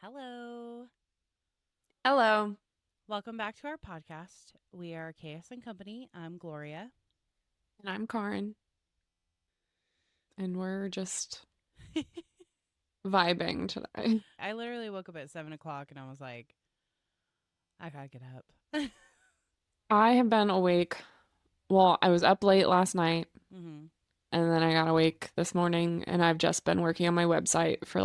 Hello. Hello. Welcome back to our podcast. We are KS and Company. I'm Gloria. And I'm Karin, and we're just vibing today. I literally woke up at 7 o'clock and I was like, I gotta get up. I have been awake. Well, I was up late last night, hmm and then I got awake this morning, and I've just been working on my website for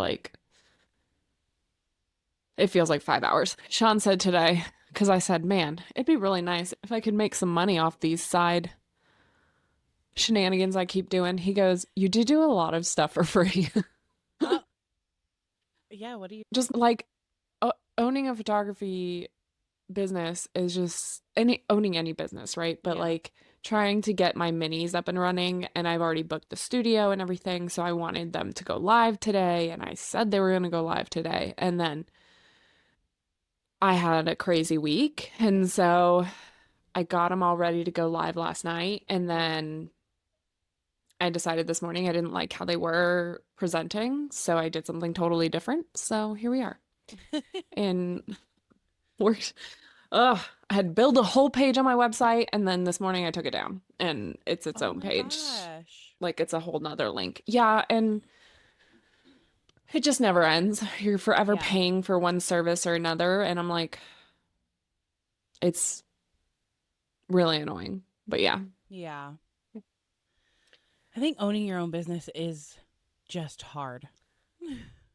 it feels like 5 hours. Sean said today, because I said, man, it'd be really nice if I could make some money off these side shenanigans I keep doing. He goes, you do a lot of stuff for free. Oh, yeah. What do you? Just like owning a photography business is just owning any business, right? But Yeah. like trying to get my minis up and running, and I've already booked the studio and everything, so I wanted them to go live today, and I said they were going to go live today, and then I had a crazy week, and so I got them all ready to go live last night, and Yeah. then I decided this morning I didn't like how they were presenting, so I did something totally different. So here we are. And we're Ugh, I had built a whole page on my website, and then this morning I took it down and it's its Oh own my page. gosh. Like it's a whole nother link. Yeah, and it just never ends. You're forever Yeah. paying for one service or another, and I'm like, it's really annoying. But yeah, Yeah. I think owning your own business is just hard.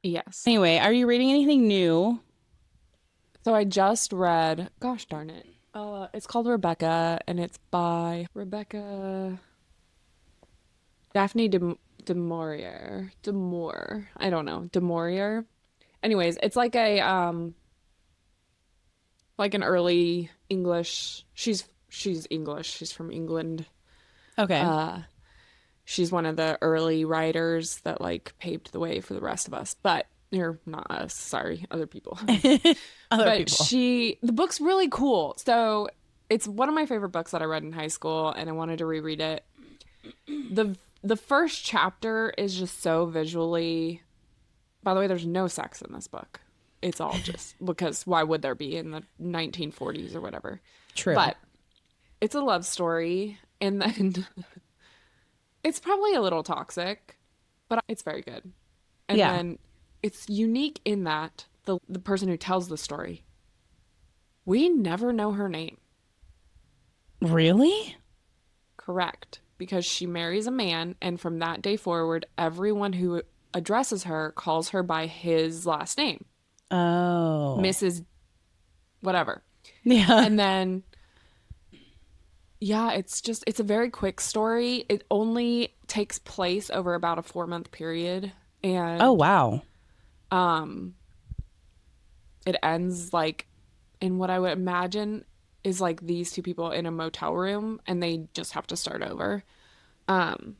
yes. Anyway, are you reading anything new? So I just read, gosh darn it. It's called Rebecca, and it's by Rebecca Daphne de Maurier. De Moore. I don't know. De Maurier. Anyways, it's like an early English. She's English. She's from England. Okay. Uh she's one of the early writers that like paved the way for the rest of us. But you're not us, sorry, other people. Other But people. the book's really cool. So it's one of my favorite books that I read in high school, and I wanted to reread it. The first chapter is just so visually. By the way, there's no sex in this book. It's all just because why would there be in the 1940s or whatever? True. But it's a love story, and then it's probably a little toxic, but it's very good. And Yeah. then it's unique in that the person who tells the story, we never know her name. Really? Correct, because she marries a man, and from that day forward, everyone who addresses her calls her by his last name, Oh. Mrs. whatever. Yeah. And then yeah, it's a very quick story. It only takes place over about a 4 month period, Oh, and wow. um it ends like in what I would imagine is like these two people in a motel room, and they just have to start over. Um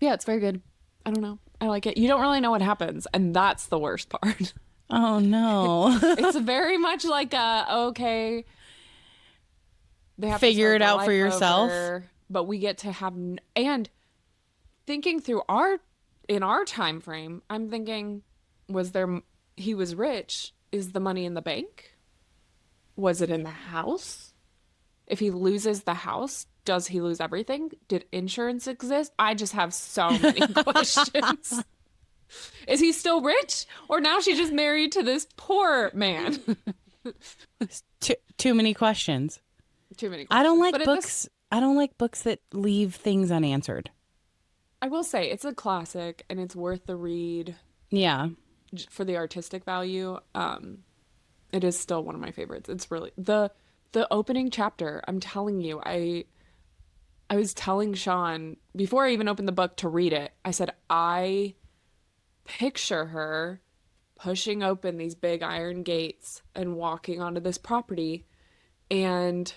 yeah, it's very good. I don't know. I like it. You don't really know what happens, and that's the worst part. Oh, no. It's very much like okay, they have to Figure start it their out for life yourself. over, but we get to have and thinking through our in our time frame, I'm thinking, was there he was rich, is the money in the bank? Was it in the house? If he loses the house, does he lose everything? Did insurance exist? I just have so many questions. Is he still rich, or now she's just married to this poor man? Too many questions. Too many I don't questions. like But books. I don't like books that leave things unanswered. I will say it's a classic, and it's worth the read Yeah. for the artistic value. It is still one of my favorites. It's really the opening chapter. I'm telling you, I was telling Sean before I even opened the book to read it. I said I picture her pushing open these big iron gates and walking onto this property, and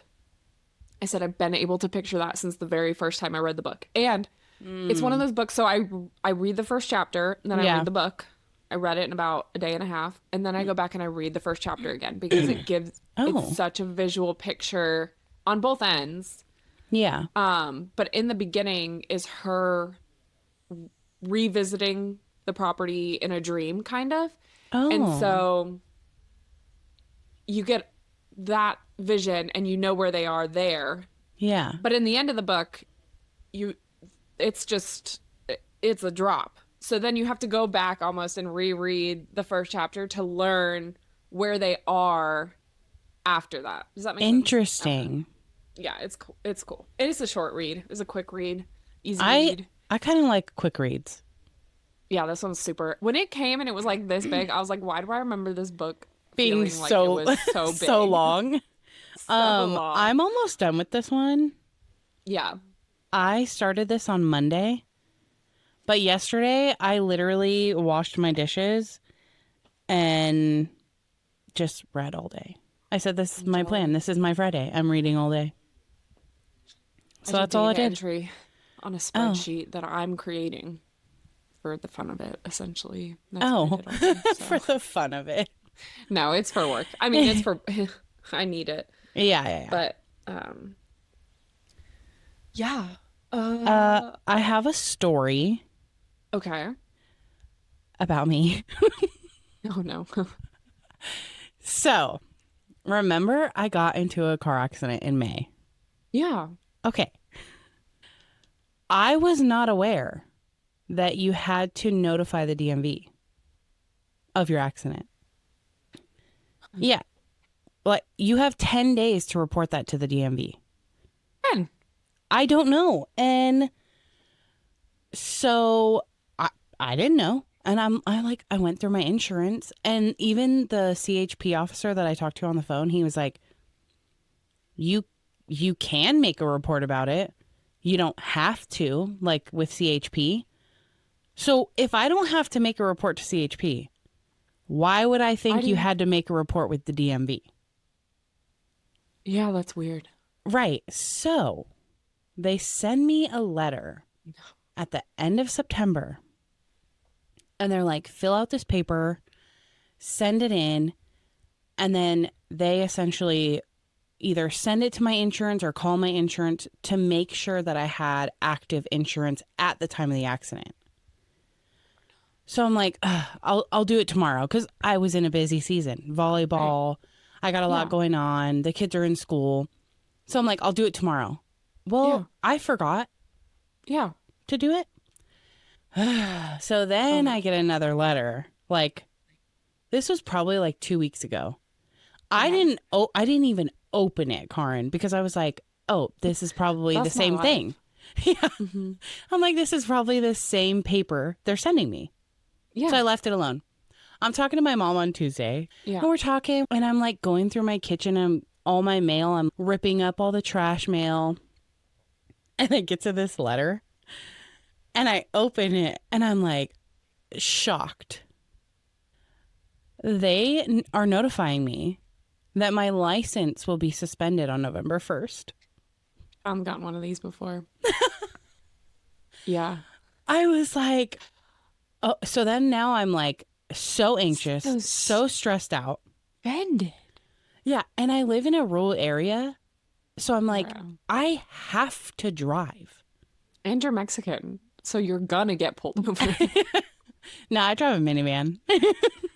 I said I've been able to picture that since the very first time I read the book. And it's one of Mm. those books, so I read the first chapter, and then I read Yeah. the book. I read it in about a day and a half, and then I go back and I read the first chapter again because it's Oh. such a visual picture on both ends. Yeah. But in the beginning is her revisiting the property in a dream, kind of. And Oh, so you get that vision and you know where they are there. yeah. But in the end of the book, you it's just it's a drop. So then you have to go back almost and reread the first chapter to learn where they are after that. Does that make sense? I don't know. Interesting. Yeah, it's cool. It's cool. It is a short read. It's a quick read, easy I read. I kind of like quick reads. Yeah, this one's super. When it came and it was like this big, I was like, why do I remember this book Being feeling like it so was so so big? long. So long. I'm almost done with this one. Yeah. I started this on Monday, but yesterday I literally washed my dishes and just read all day. I said, this is I'm my plan. jealous. This is my Friday. I'm reading all day. I So did that's all I data did. entry on a Oh, spreadsheet that I'm creating for the fun of it, essentially. That's what I oh, did all day. for So, the fun of it. no, it's for work. I mean, it's Yeah, for, I need it. yeah, But, um, yeah. yeah. Uh, I have a story okay. about me. Oh, no. So, remember I got into a car accident in May. Yeah. Okay. I was not aware that you had to notify the DMV of your accident. Yeah. Like you have 10 days to report that to the DMV. And, I don't know. And so I didn't know. And I went through my insurance and even the CHP officer that I talked to on the phone, he was like, you you can make a report about it. You don't have to, like with CHP. So if I don't have to make a report to CHP, why would I I think you didn't, had to make a report with the DMV? yeah, that's weird. Right. So they send me a letter at the end of September and they're like, fill out this paper, send it in, and then they essentially either send it to my insurance or call my insurance to make sure that I had active insurance at the time of the accident. So I'm like, I'll do it tomorrow because I was in a busy season. Right. Volleyball, I got a lot Yeah. going on. The kids are in school. So I'm like, I'll do it tomorrow. Yeah. Well, I forgot Yeah. to do it. So Oh, then no. I get another letter. Like this was probably like 2 weeks ago. Okay. I didn't even open it, Karin, because I was like, oh, this is probably the That's my same thing. life. Yeah. Hmm. I'm like, this is probably the same paper they're sending me. So Yeah. I left it alone. I'm talking to my mom on Tuesday Yeah. and we're talking and I'm like going through my kitchen and all my mail. I'm ripping up all the trash mail and I get to this letter and I open it and I'm like shocked. They are notifying me that my license will be suspended on November 1st. I've gotten one of these before. Yeah. I was like, oh, so then now I'm like so So anxious, so stressed out. suspended. Yeah. And I live in a rural area. So I'm like, Bro. I have to drive. And you're Mexican, so you're gonna get pulled over. No, I drive a minivan.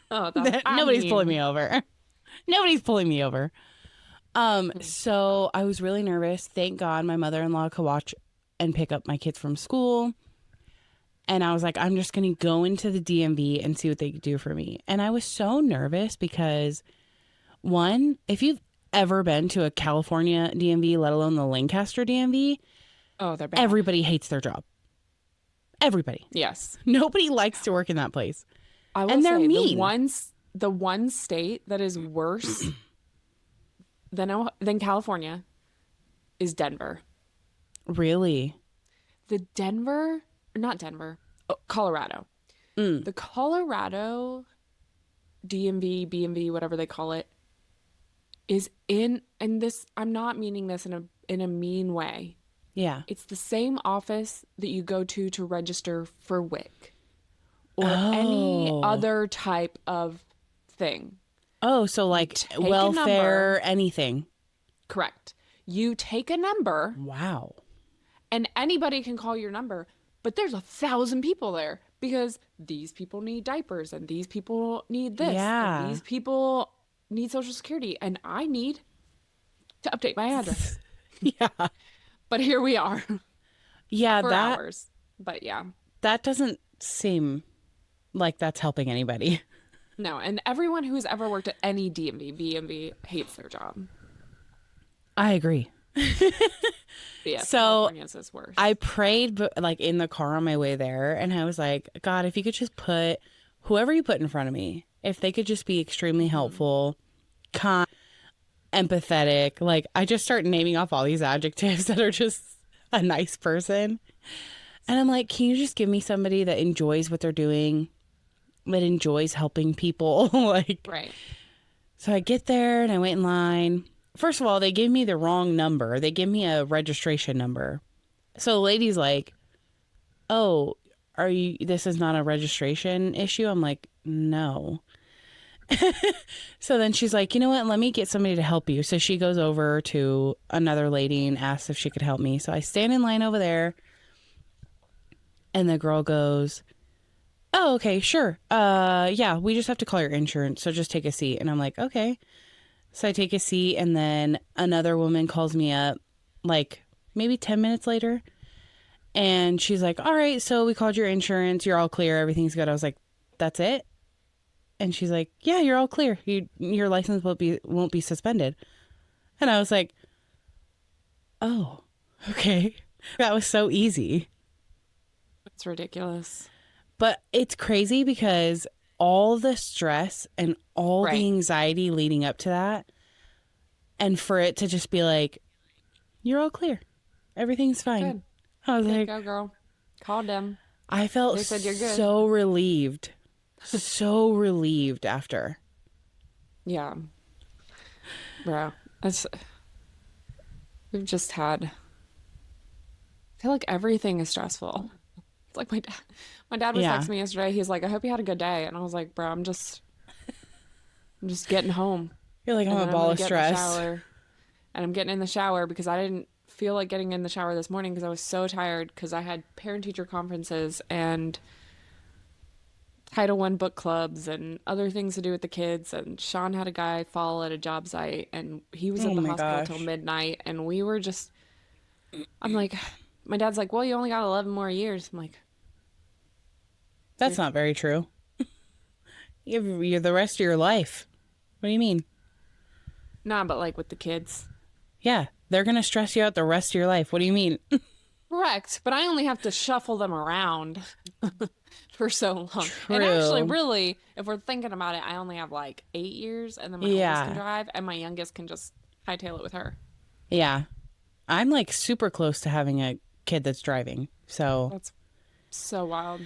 Oh, that's, I Nobody's pulling mean, me over. Nobody's pulling me over. So I was really nervous. Thank God my mother-in-law could watch and pick up my kids from school. And I was like, I'm just going to go into the DMV and see what they could do for me. And I was so nervous because, one, if you've ever been to a California DMV, let alone the Lancaster DMV, oh, they're bad. everybody hates their job. Everybody. Yes. Nobody likes to work in that place. I will And they're say mean. the one state that is worse than California is Denver. Really? The Denver, not Denver, oh, Colorado. Mm. The Colorado DMV, BMV, whatever they call it, is in, and this, I'm not meaning this in a mean way. Yeah. It's the same office that you go to register for WIC or any Oh. other type of thing. Oh, so You like take a number, welfare, anything. correct. You take a number Wow. and anybody can call your number, but there's 1,000 people there. because these people need diapers and these people need this and Yeah. these people need Social Security and I need to update my address. Yeah. But here we are Yeah, for hours. But yeah. that doesn't seem like that's helping anybody. No, and everyone who's ever worked at any DMV, BMV hates their job. I agree. But yes, So California's is worse. I prayed, but like in the car on my way there, and I was like, God, if you could just put whoever you put in front of me, if they could just be extremely helpful, kind, empathetic. Like, I just start naming off all these adjectives that are just a nice person. And I'm like, can you just give me somebody that enjoys what they're doing, that enjoys helping people? Like, Right. so I get there and I wait in line. First of all, they gave me the wrong number. They gave me a registration number. So the lady's like, oh, this is not a registration issue? I'm like, no. So then she's like, you know what? Let me get somebody to help you. So she goes over to another lady and asks if she could help me. So I stand in line over there. And the girl goes, oh, okay, sure. Yeah, we just have to call your insurance. So just take a seat. And I'm like, okay. So I take a seat, and then another woman calls me up like maybe 10 minutes later. And she's like, all right, so we called your insurance. You're all clear. Everything's good. I was like, that's it? And she's like, yeah, you're all clear. Your license won't be suspended. And I was like, oh, okay. That was so easy. It's ridiculous. But it's crazy because all the stress and all Right. the anxiety leading up to that, and for it to just be like, you're all clear. Everything's fine. Good. I was There you like, go, girl. Called them. I felt They said you're good. so relieved. So relieved after. Yeah. Bro. We've just had, I feel like everything is stressful. It's like my dad was Yeah. texting me yesterday. He's like, I hope you had a good day. And I was like, bro, I'm just getting home. You're like, I'm And a then ball gonna of get in the stress. shower. And I'm getting in the shower because I didn't feel like getting in the shower this morning because I was so tired because I had parent-teacher conferences and Title I book clubs and other things to do with the kids. And Sean had a guy fall at a job site and he was Oh at the my hospital gosh. till midnight. And we were just, I'm like, my dad's like, well, you only got 11 more years. I'm like, That's not very true. You're the rest of your life. What do you mean? nah, but like with the kids. Yeah, they're going to stress you out the rest of your life. What do you mean? Correct. But I only have to shuffle them around for so long. And actually, True. really, if we're thinking about it, I only have like 8 years and then my Yeah. oldest can drive and my youngest can just hightail it with her. Yeah. I'm like super close to having a kid that's driving. So That's so wild.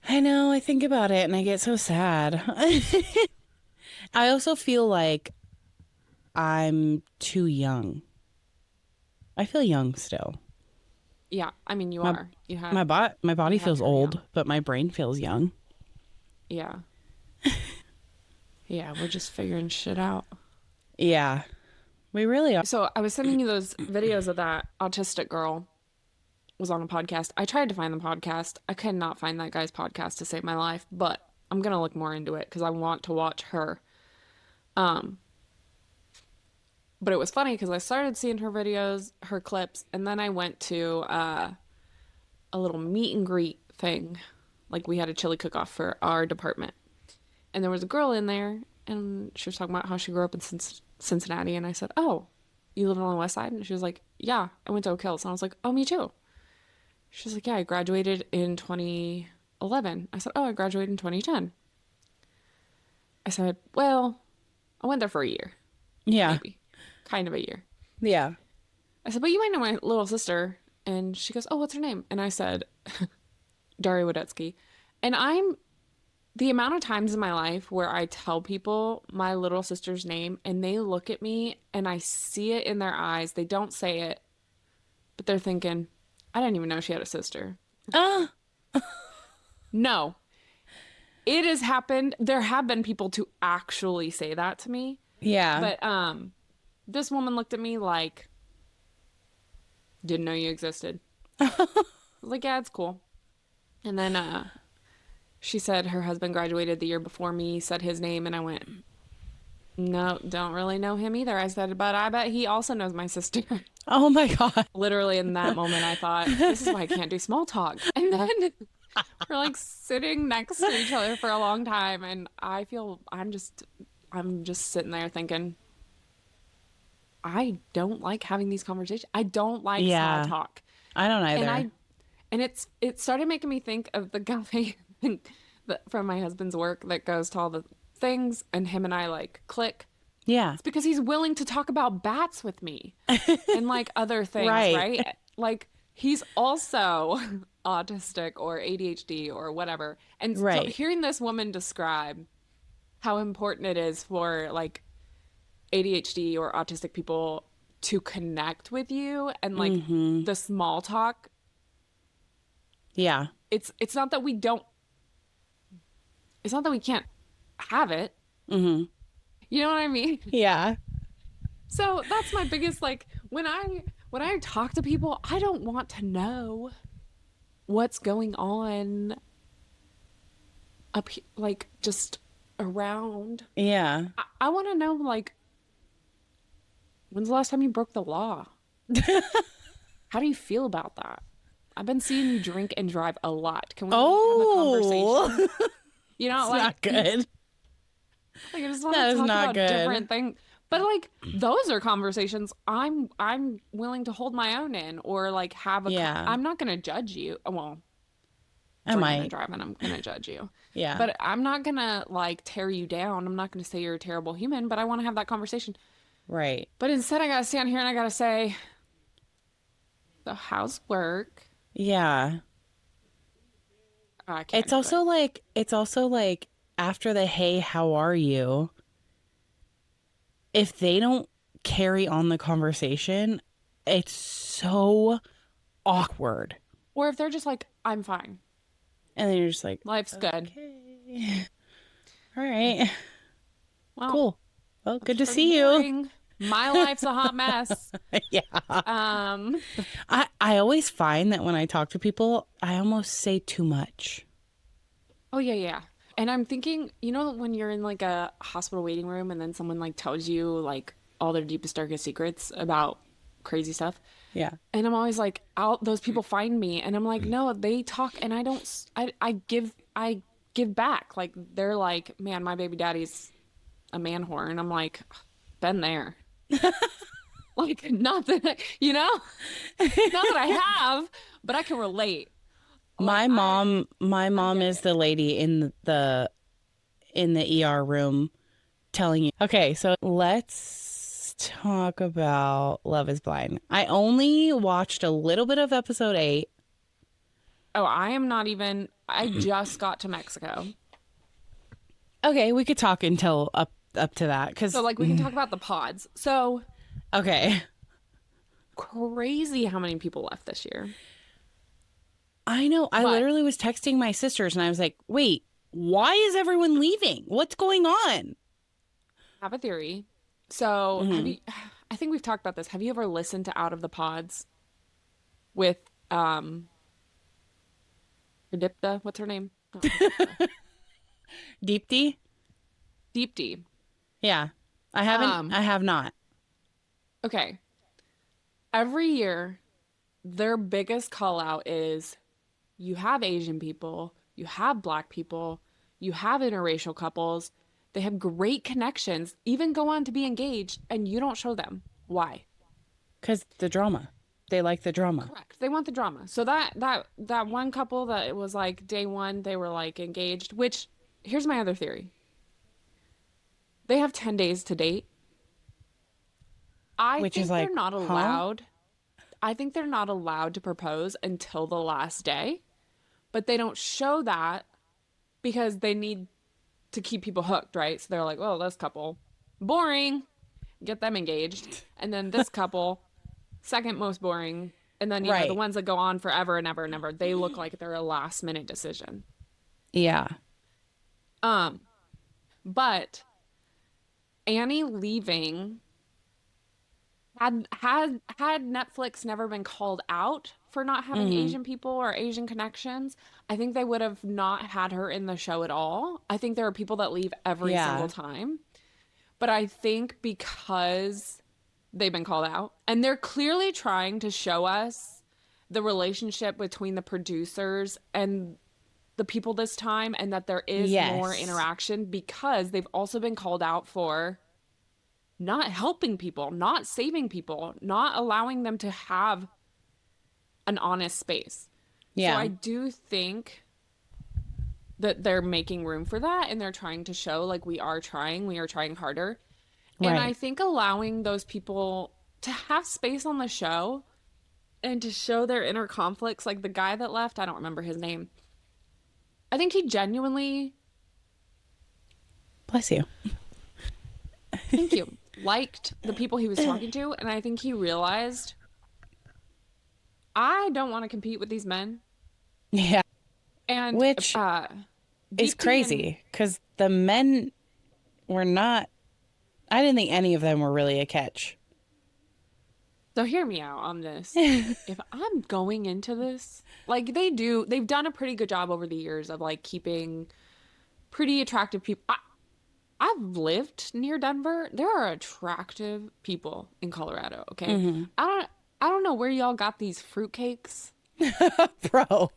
I know, I think about it and I get so sad. I also feel like I'm too young. I feel young still. Yeah, I mean, you are. You have, My body you have feels your old, young. but my brain feels young. Yeah. Yeah, we're just figuring shit out. Yeah. We really are. So I was sending you those videos of that autistic girl was on a podcast. I tried to find the podcast. I could not find that guy's podcast to save my life, but I'm going to look more into it because I want to watch her. But it was funny because I started seeing her videos, her clips, and then I went to a little meet and greet thing. Like we had a chili cook-off for our department. And there was a girl in there, and she was talking about how she grew up in Cincinnati. And I said, oh, you live on the west side? And she was like, yeah, I went to Oak Hills. And I was like, oh, me too. She was like, yeah, I graduated in 2011. I said, oh, I graduated in 2010. I said, well, I went there for a year. Yeah. Maybe. Kind of a year. Yeah. I said, but you might know my little sister. And she goes, oh, what's her name? And I said, Daria Wadetsky. And the amount of times in my life where I tell people my little sister's name and they look at me and I see it in their eyes. They don't say it, but they're thinking, I didn't even know she had a sister. No. It has happened. There have been people to actually say that to me. Yeah. But this woman looked at me like, didn't know you existed. I was like, yeah, it's cool. And then she said her husband graduated the year before me, said his name, and I went, no, don't really know him either. I said, but I bet he also knows my sister. Oh my God. Literally in that moment, I thought, this is why I can't do small talk. And then we're like sitting next to each other for a long time, and I feel I'm just sitting there thinking, I don't like having these conversations. I don't like small Yeah, talk. I don't And either. I and it started making me think of the guy from my husband's work that goes to all the things, and him and I like click. Yeah. It's because he's willing to talk about bats with me and like other things, Right. right? Like he's also autistic or ADHD or whatever. And so Right. hearing this woman describe how important it is for like ADHD or autistic people to connect with you and like Mm-hmm. the small talk, Yeah. it's not that we don't it's not that we can't have it. Mm-hmm. You know what I mean? Yeah. So that's my biggest like when I talk to people, I don't want to know what's going on like just around. Yeah. I want to know like when's the last time you broke the law? How do you feel about that? I've been seeing you drink and drive a lot. Can we have a conversation? Oh, You know, it's not good. like I just want That to is talk not about good. different things. But like those are conversations I'm willing to hold my own in or like Yeah. I'm not going to judge you. Well, I drinking and might. driving, I'm going to judge you. Yeah. But I'm not going to like tear you down. I'm not going to say you're a terrible human, but I want to have that conversation. Right. But instead I got to stand here and I got to say, "So how's work?" Yeah. I can't do it. It's also like after the hey, how are you? If they don't carry on the conversation, it's so awkward. Or if they're just like, "I'm fine. And then you're just like, Life's good." okay. All right. Well, Cool. Well, that's good to pretty see you. boring. My life's a hot mess. Yeah. Um, I always find that when I talk to people, I almost say too much. oh yeah, yeah. And I'm thinking, you know, when you're in like a hospital waiting room and then someone like tells you like all their deepest, darkest secrets about crazy stuff. Yeah. And I'm always like, out those people find me and I'm like, no, they talk and I don't I give back. Like they're like, man, my baby daddy's a man whore. And I'm like, been there. Like not that, you know, not that I have, but I can relate. Like My I mom get is it. the lady in the ER room telling you. Okay, so let's talk about Love is Blind. I only watched a little bit of episode 8. Oh, I am not even, I just got to Mexico. Okay, we could talk until up to that So, cuz like, we can talk about the pods. So, okay. crazy how many people left this year. I know. I But literally was texting my sisters and I was like, "Wait, why is everyone leaving? What's going on?" I have a theory. So, have Hmm. you, I think we've talked about this. Have you ever listened to Out of the Pods with, Pradipta? What's her name? Not Pradipta. Deepti? Deepti. Yeah. I haven't Um, I have not. okay. Every year, their biggest call out is you have Asian people, you have Black people, you have interracial couples. They have great connections, even go on to be engaged, and you don't show them. Why? Cuz the drama. They like the drama. Correct. They want the drama. So that one couple that it was like day one, they were like engaged, which here's my other theory. They have 10 days to date. I Which is think they're like, not huh? allowed. I think they're not allowed to propose until the last day, but they don't show that because they need to keep people hooked, right? So they're like, oh, this couple, boring, get them engaged. And then this couple, second most boring. And then, you know, the Right. ones that go on forever and ever and ever, they look like they're a last minute decision. Yeah. Um, but Annie leaving had Netflix never been called out for not having Asian people or Asian connections, I think they would have not had her in the show at all. I think there are people that leave every single Yeah. time. But I think because they've been called out and they're clearly trying to show us the relationship between the producers and the people this time, and that there is more Yes. interaction because they've also been called out for not helping people, not saving people, not allowing them to have an honest space. So Yeah. I do think that they're making room for that, and they're trying to show like we are trying harder. And I Right. think allowing those people to have space on the show and to show their inner conflicts, like the guy that left, I don't remember his name. I think he genuinely, Bless you. thank you, liked the people he was talking to. And I think he realized, I don't want to compete with these men. Yeah. And Which is VP crazy because the men were not, I didn't think any of them were really a catch. So hear me out on this. If I'm going into this, like they've done a pretty good job over the years of like keeping pretty attractive people. I've lived near Denver. There are attractive people in Colorado, okay? I don't know where y'all got these fruitcakes. Bro.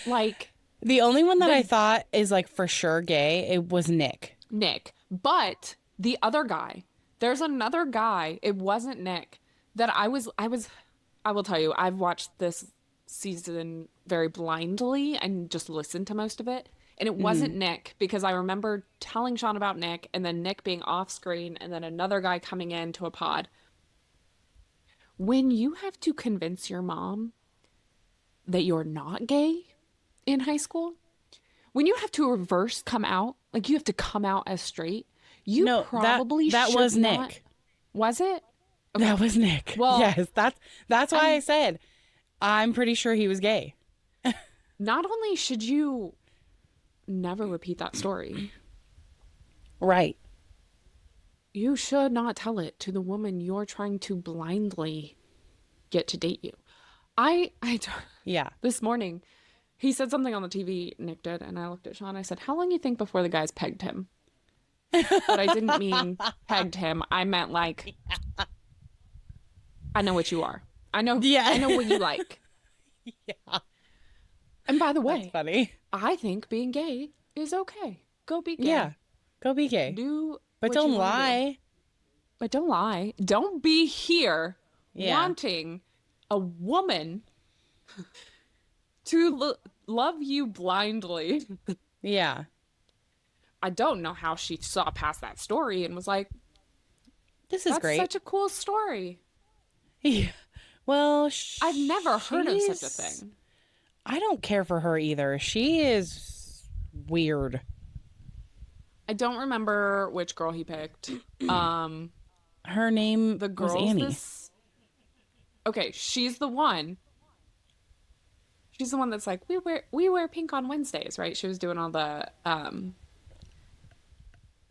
Like The only one that I thought is like for sure gay, it was Nick. Nick. But the other guy, there's another guy, it wasn't Nick, that I will tell you, I've watched this season very blindly and just listened to most of it. And it wasn't Nick, because I remember telling Sean about Nick and then Nick being off screen and then another guy coming into a pod. When you have to convince your mom that you're not gay in high school, when you have to reverse come out, like you have to come out as straight, you No, probably that should was not. Nick. Was it? That was Nick. Well, yes, that's why I said I'm pretty sure he was gay. Not only should you never repeat that story, Right. you should not tell it to the woman you're trying to blindly get to date you. Yeah. This morning, he said something on the TV, Nick did, and I looked at Sean. I said, "How long you think before the guys pegged him?" But I didn't mean pegged him. I meant like, I know what you are. I know. Yeah. I know what you like. Yeah. And by the That's way, funny. I think being gay is okay. Go be gay. Yeah. Go be gay. Do But what don't you wanna do. lie. But don't lie. Don't be here Yeah. wanting a woman to love you blindly. Yeah. I don't know how she saw past that story and was like, This is that's great. such a cool story. Yeah. Well, I've never heard of such a she's- thing. I don't care for her either. She is weird. I don't remember which girl he picked. Her name The was girl's Annie. this. Okay, she's the one. She's the one that's like, we wear pink on Wednesdays, right? She was doing all the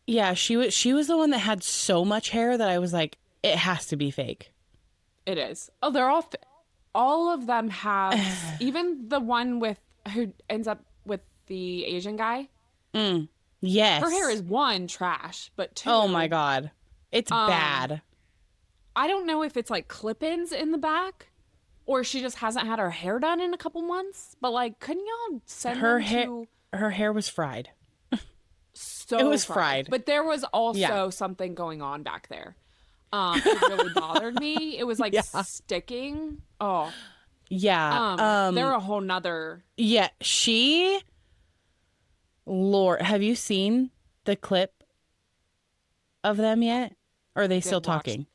Yeah, she was the one that had so much hair that I was like, it has to be fake. It is. Oh, they're all of them have, even the one who ends up with the Asian guy. Yes. Her hair is one, trash, but two. Oh my God. It's bad. I don't know if it's like clip-ins in the back or she just hasn't had her hair done in a couple months, but like, couldn't y'all send Her them hair to her hair was fried. so it was fried. But there was also Yeah. something going on back there. It really bothered me. It was like Yeah. sticking. Oh, Yeah. they're a whole nother. Yeah, Lord, have you seen the clip of them yet? Or are they still watch. talking?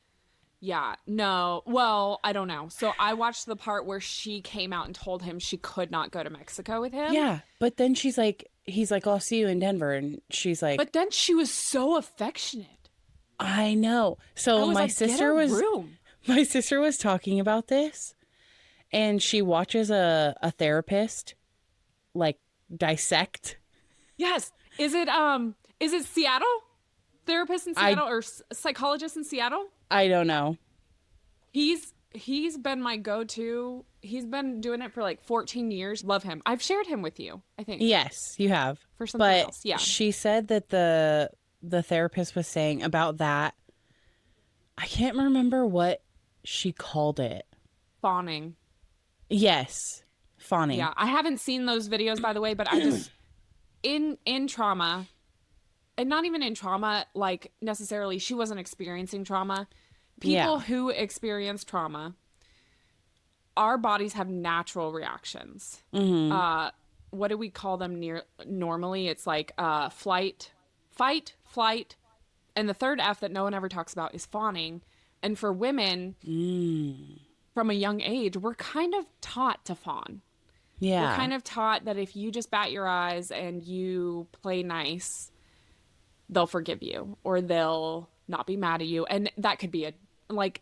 Yeah, no. Well, I don't know. So I watched the part where she came out and told him she could not go to Mexico with him. Yeah, but then he's like, I'll see you in Denver. And she's like, But then she was so affectionate. I know. I So was my like, sister get a was room. my sister was talking about this, and she watches a therapist like dissect. Yes. Is it Seattle? Therapist in Seattle or psychologist in Seattle? I don't know. He's He's been my go-to. He's been doing it for like 14 years. Love him. I've shared him with you, I think, Yes, you have. for something But else. Yeah. she said that the therapist was saying about that. I can't remember what she called it. Fawning. Yes, fawning. Yeah. I haven't seen those videos, by the way, but I just, in trauma, and not even in trauma, like necessarily, she wasn't experiencing trauma. People Yeah. who experience trauma, our bodies have natural reactions. Mm-hmm. What do we call them normally? It's like fight, flight, and the third F that no one ever talks about is fawning. And for women from a young age, we're kind of taught to fawn. We're Yeah. kind of taught that if you just bat your eyes and you play nice, they'll forgive you or they'll not be mad at you. And that could be like,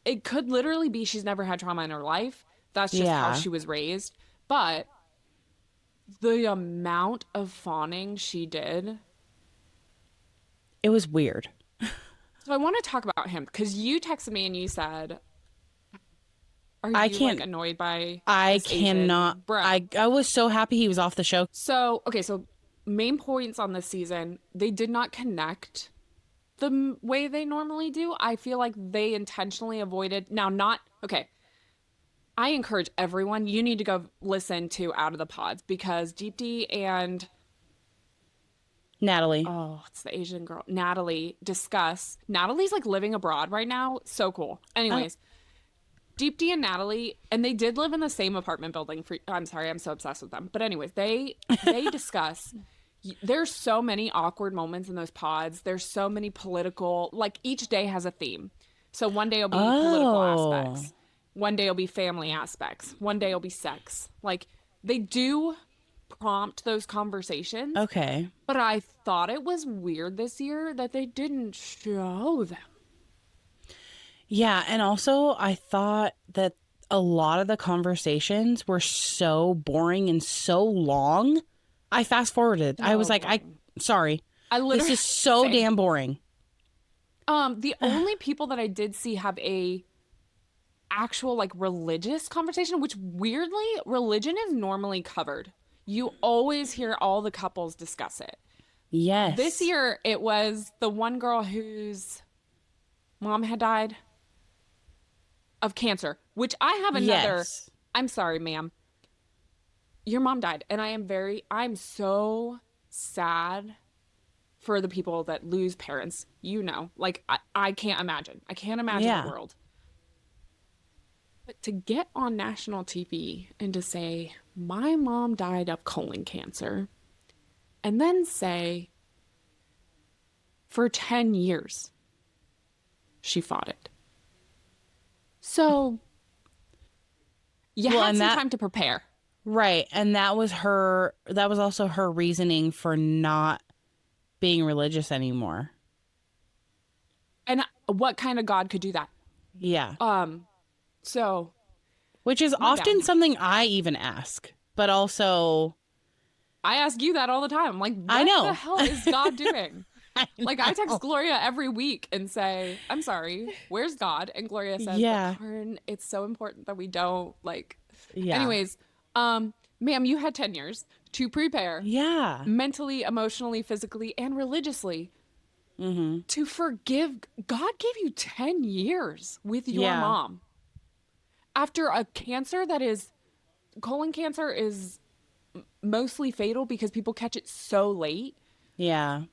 it could literally be she's never had trauma in her life. That's just how Yeah. she was raised. But the amount of fawning she did. It was weird. So I want to talk about him because you texted me and you said, are I you can't. like annoyed by I this Asian cannot. bro? I was so happy he was off the show. So, okay, so main points on this season, they did not connect the way they normally do. I feel like they intentionally avoided. Now, not, okay, I encourage everyone, you need to go listen to Out of the Pods because Deepti and, Natalie. oh, it's the Asian girl, Natalie, discuss. Natalie's like living abroad right now. So cool. Anyways, Deepti and Natalie, and they did live in the same apartment building for, I'm sorry, I'm so obsessed with them. But anyways, they discuss, there's so many awkward moments in those pods. There's so many political, like each day has a theme. So one day will be political aspects. One day will be family aspects. One day will be sex. Like they do prompt those conversations. Okay. But I thought it was weird this year that they didn't show them. Yeah, and also I thought that a lot of the conversations were so boring and so long. I fast forwarded. I was like, sorry. I literally This is so same. damn boring. The only people that I did see have a actual like religious conversation, which weirdly, religion is normally covered. You always hear all the couples discuss it. Yes. This year, it was the one girl whose mom had died of cancer, which I have another. Yes. I'm sorry, ma'am. Your mom died. And I'm so sad for the people that lose parents. You know, like I can't imagine. I can't imagine the world. But to get on national TV and to say, my mom died of colon cancer, and then say, for 10 years, she fought it. So, you had some time to prepare. Right. And that was also her reasoning for not being religious anymore. And what kind of God could do that? Yeah. So, which is often something I even ask, but also I ask you that all the time. I'm like, what I know. the hell is God doing? I text Gloria every week and say, I'm sorry, where's God? And Gloria says, Yeah. Karen, it's so important that we don't Yeah. Anyways, ma'am, you had 10 years to prepare. Yeah. Mentally, emotionally, physically, and religiously to forgive. God gave you 10 years with your mom. After a cancer that is, colon cancer is mostly fatal because people catch it so late. Yeah.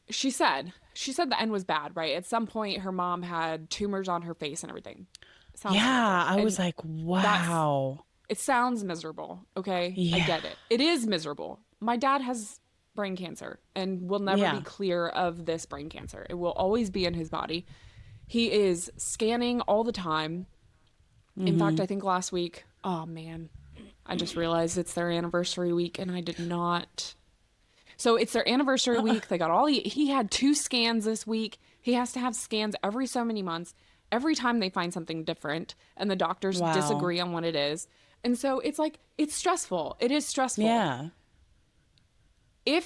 She said the end was bad, right? At some point, her mom had tumors on her face and everything. I was like, wow. It sounds miserable, okay? Yeah. I get it. It is miserable. My dad has brain cancer and will never be clear of this brain cancer. It will always be in his body. He is scanning all the time. In fact, I think last week, oh man, I just realized it's their anniversary week and I did not. So it's their anniversary week. They got he had 2 scans this week. He has to have scans every so many months. Every time they find something different and the doctors disagree on what it is. And so it's like, it's stressful. It is stressful. Yeah. I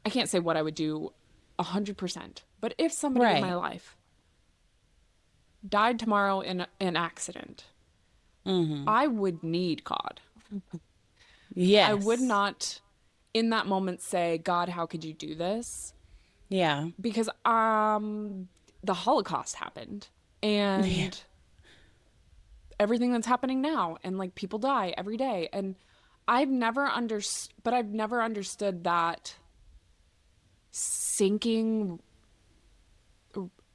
can't say what I would do 100%, but if somebody in my life died tomorrow in an accident, I would need God. I would Yes. not in that moment say, God, how could you do this? Yeah. Because the Holocaust happened Yeah. and everything that's happening now, and like people die every day, and I've never understood that sinking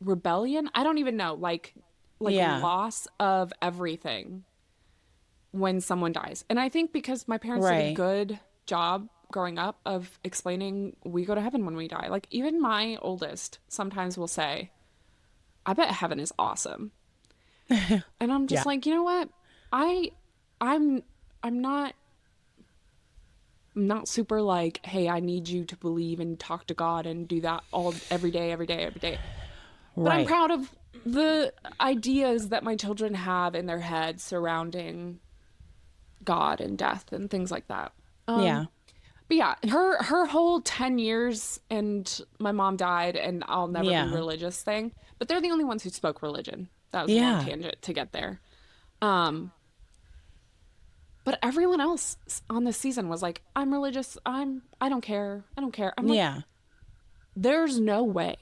rebellion. I don't even know, like Yeah. loss of everything when someone dies. And I think because my parents did a Right. good job growing up of explaining we go to heaven when we die. Like even my oldest sometimes will say, I bet heaven is awesome. And I'm Yeah. just like, you know what? I I'm I'm not super like, hey, I need you to believe and talk to God and do that all every day, every day, every day. But I'm Right. proud of the ideas that my children have in their heads surrounding God and death and things like that. Yeah. But yeah, her whole 10 years and my mom died and I'll never be Yeah. religious thing. But they're the only ones who spoke religion. That was a long Yeah. tangent to get there. Um, but everyone else on this season was like, I'm religious. I don't care. I don't care. I'm like, Yeah. there's no way.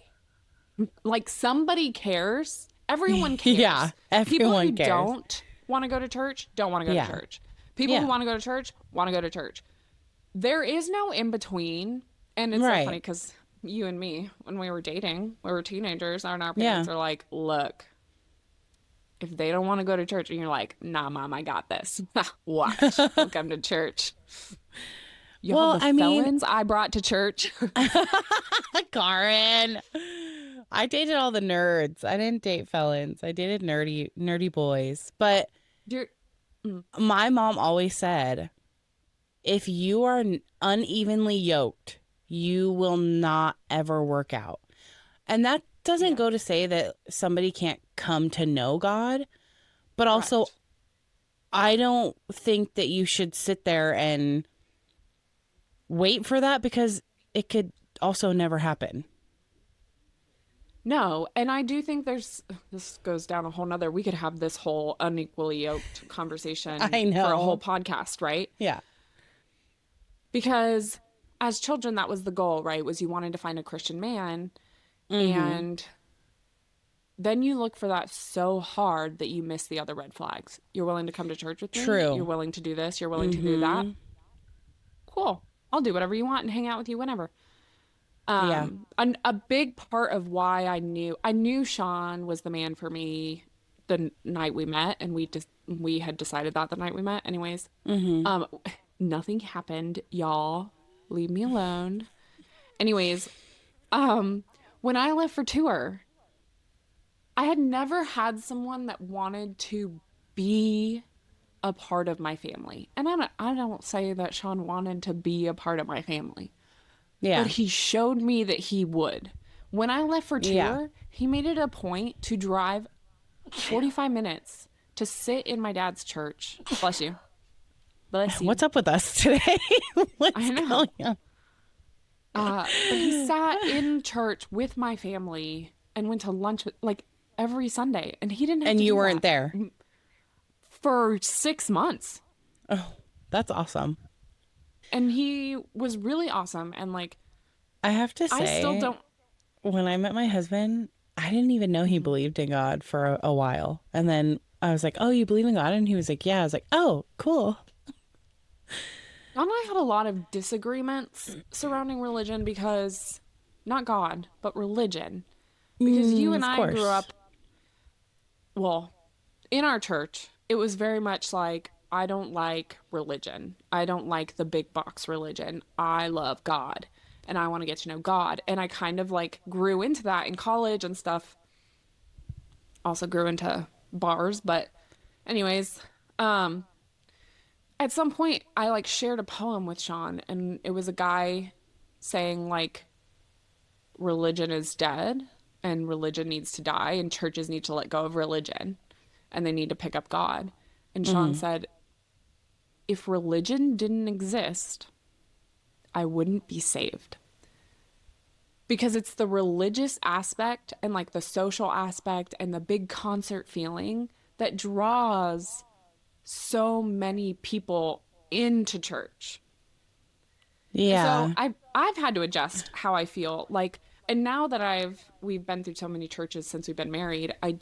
Like somebody cares. Everyone Yeah. cares. People Everyone who cares. don't want to go to church don't want to go to Yeah. church. People who Yeah. want to go to church want to go to church. There is no in between. And it's so funny Right. because you and me, when we were dating, we were teenagers, and our Yeah. parents are like, look, if they don't want to go to church, and you're like, nah, mom, I got this. Watch. They'll come to church. Y'all, Well, the I mean, felons I brought to church. Karen, I dated all the nerds. I didn't date felons. I dated nerdy boys. But You're, mm, my mom always said, if you are unevenly yoked, you will not ever work out. And that doesn't yeah, go to say that somebody can't come to know God, but also correct. I don't think that you should sit there and wait for that because it could also never happen. No, and I do think this goes down a whole nother, we could have this whole unequally yoked conversation I for a whole know. podcast, right? Yeah. Because as children, that was the goal, right? Was you wanted to find a Christian man, Mm-hmm. and then you look for that so hard that you miss the other red flags. You're willing to come to church with me? You're True. willing to do this? You're willing to do that? Mm-hmm. Cool. I'll do whatever you want and hang out with you whenever. Yeah. A big part of why I knew Sean was the man for me the night we met, and we had decided that the night we met. Anyways, Mm-hmm. um, nothing happened, y'all. Leave me alone. Anyways, um, when I left for tour, I had never had someone that wanted to be a part of my family, and I don't say that Sean wanted to be a part of my family, but Yeah. he showed me that he would. When I left for Yeah. tour, he made it a point to drive 45 minutes to sit in my dad's church. Bless you. Bless you. What's up with us today? What's I know. going on? But he sat in church with my family and went to lunch with, like every Sunday, and he didn't have And to you do weren't that there. for 6 months. Oh, that's awesome. And he was really awesome. And like, I have to I still say, don't. when I met my husband, I didn't even know he Mhm. believed in God for a while. And then I was like, oh, you believe in God? And he was like, yeah. I was like, oh, cool. John and I had a lot of disagreements surrounding religion because, not God, but religion. Because you and Of I grew course. up, well, in our church, it was very much like, I don't like religion. I don't like the big box religion. I love God and I want to get to know God. And I kind of like grew into that in college and stuff. Also grew into bars, but anyways, um at some point I like shared a poem with Sean, and it was a guy saying like religion is dead and religion needs to die and churches need to let go of religion and they need to pick up God. And Sean Hmm. said, if religion didn't exist, I wouldn't be saved. because it's the religious aspect and like the social aspect and the big concert feeling that draws so many people into church. So Yeah. I've had to adjust how I feel. Like, and now that we've been through so many churches since we've been married, I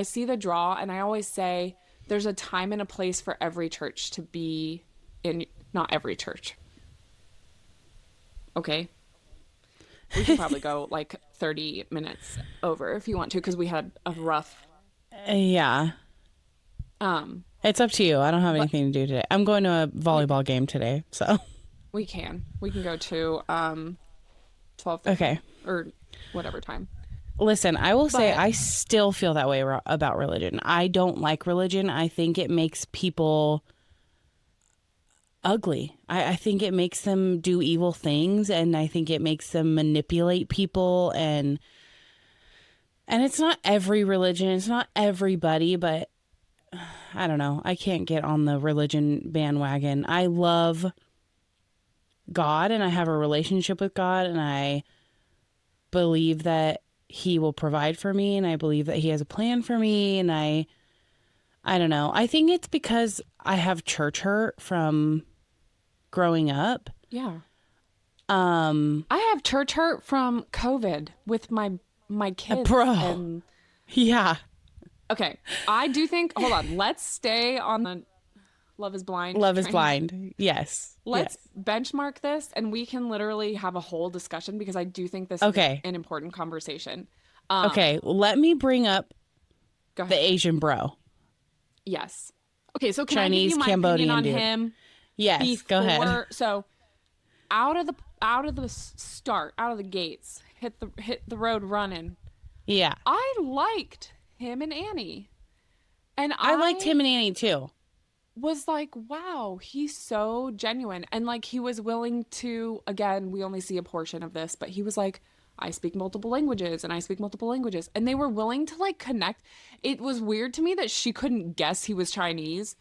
see the draw, and I always say there's a time and a place for every church to be in. Not every church. Okay. We could probably go like 30 minutes over if you want to, because we had a rough. Yeah. It's up to you. I don't have But anything to do today. I'm going to a we volleyball game today, so. we can go to 12:50 Okay. or whatever time. Listen, I will say But I still feel that way about religion. I don't like religion. I think it makes people ugly. I think it makes them do evil things, and I think it makes them manipulate people, and it's not every religion, it's not everybody, but I don't know. I can't get on the religion bandwagon. I love God, and I have a relationship with God, and I believe that he will provide for me, and I believe that he has a plan for me, and I don't know. I think it's because I have church hurt from growing up. yeah, Um, I have church hurt from COVID with my kids. bro. And Yeah. okay, I do think, hold on, let's stay on the Love is Blind Love is train. blind. Yes. Let's Yes. benchmark this, and we can literally have a whole discussion, because I do think this is Okay. an important conversation. Okay. Let me bring up Go the ahead. Asian bro. Yes. Okay, so can I give Chinese, you my opinion Cambodian on dude. him Yes. Go ahead. before? So out of the start, out of the gates, hit the road running. Yeah. I liked him and Annie, and I liked I him and Annie too. was like, wow, he's so genuine. And like, he was willing to, again, we only see a portion of this, but he was like, I speak multiple languages and I speak multiple languages. And they were willing to like connect. It was weird to me that she couldn't guess he was Chinese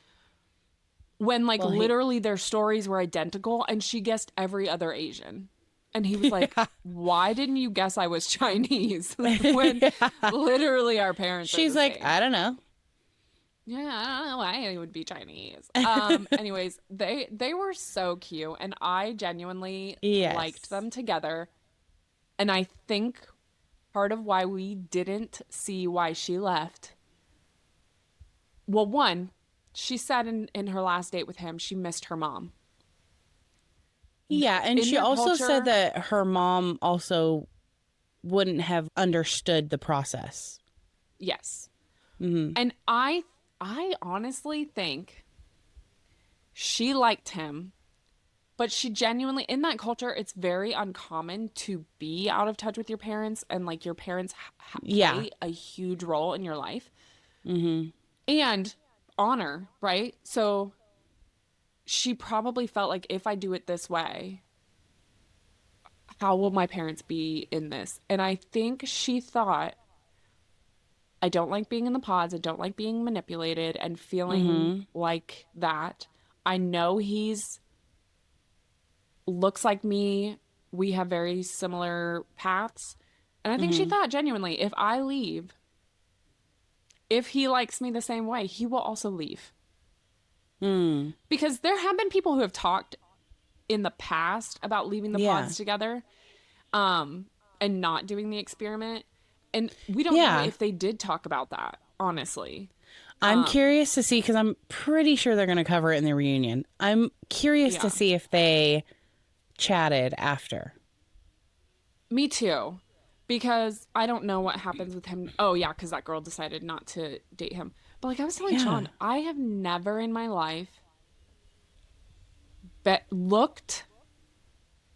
when like Well, literally their stories were identical, and she guessed every other Asian. And he was like, yeah. why didn't you guess I was Chinese? When Yeah. literally our parents are She's the like, same. I don't know. Yeah, I don't know why he would be Chinese. Anyways, they were so cute, and I genuinely liked Yes. them together. And I think part of why we didn't see why she left. Well, one, she said in her last date with him, she missed her mom. Yeah. And In she their also said culture, that her mom also wouldn't have understood the process. yes. Hmm. And I honestly think she liked him, but she genuinely, in that culture, it's very uncommon to be out of touch with your parents, and like your parents Yeah. play a huge role in your life Hmm. and honor, right? So she probably felt like, if I do it this way, how will my parents be in this? And I think she thought, I don't like being in the pods. I don't like being manipulated and feeling Hmm. like that. I know he's looks like me. We have very similar paths. And I think she Hmm. thought genuinely, if I leave, if he likes me the same way, he will also leave. Mm. Because there have been people who have talked in the past about leaving the Yeah. pods together, and not doing the experiment. And we don't know Yeah. if they did talk about that, honestly. I'm curious to see, because I'm pretty sure they're going to cover it in the reunion. I'm curious to Yeah, see if they chatted after. me too. Because I don't know what happens with him. Oh, yeah, because that girl decided not to date him. But like I was telling Yeah. Sean, I have never in my life looked.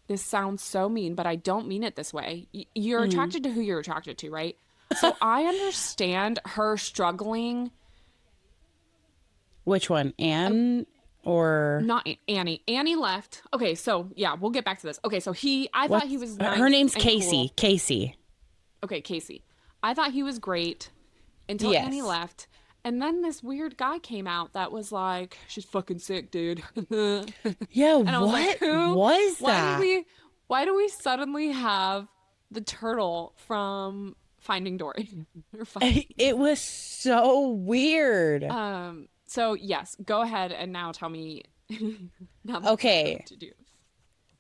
This sounds so mean, but I don't mean it this way. You're Mm. attracted to who you're attracted to, right? So I understand her struggling. Which one? Anne or Not Annie. Annie left. Okay, so yeah, we'll get back to this. Okay, so I thought what's he was her nice name's and Casey. cool. Casey. Okay, Casey. I thought he was great until Annie Yes. left. And then this weird guy came out that was like, she's fucking sick, dude. And Yeah, I was like, what who? was Why did that? we Why do we suddenly have the turtle from Finding Dory? Or It was so weird. So yes, go ahead and now tell me now that you know Okay, what to do.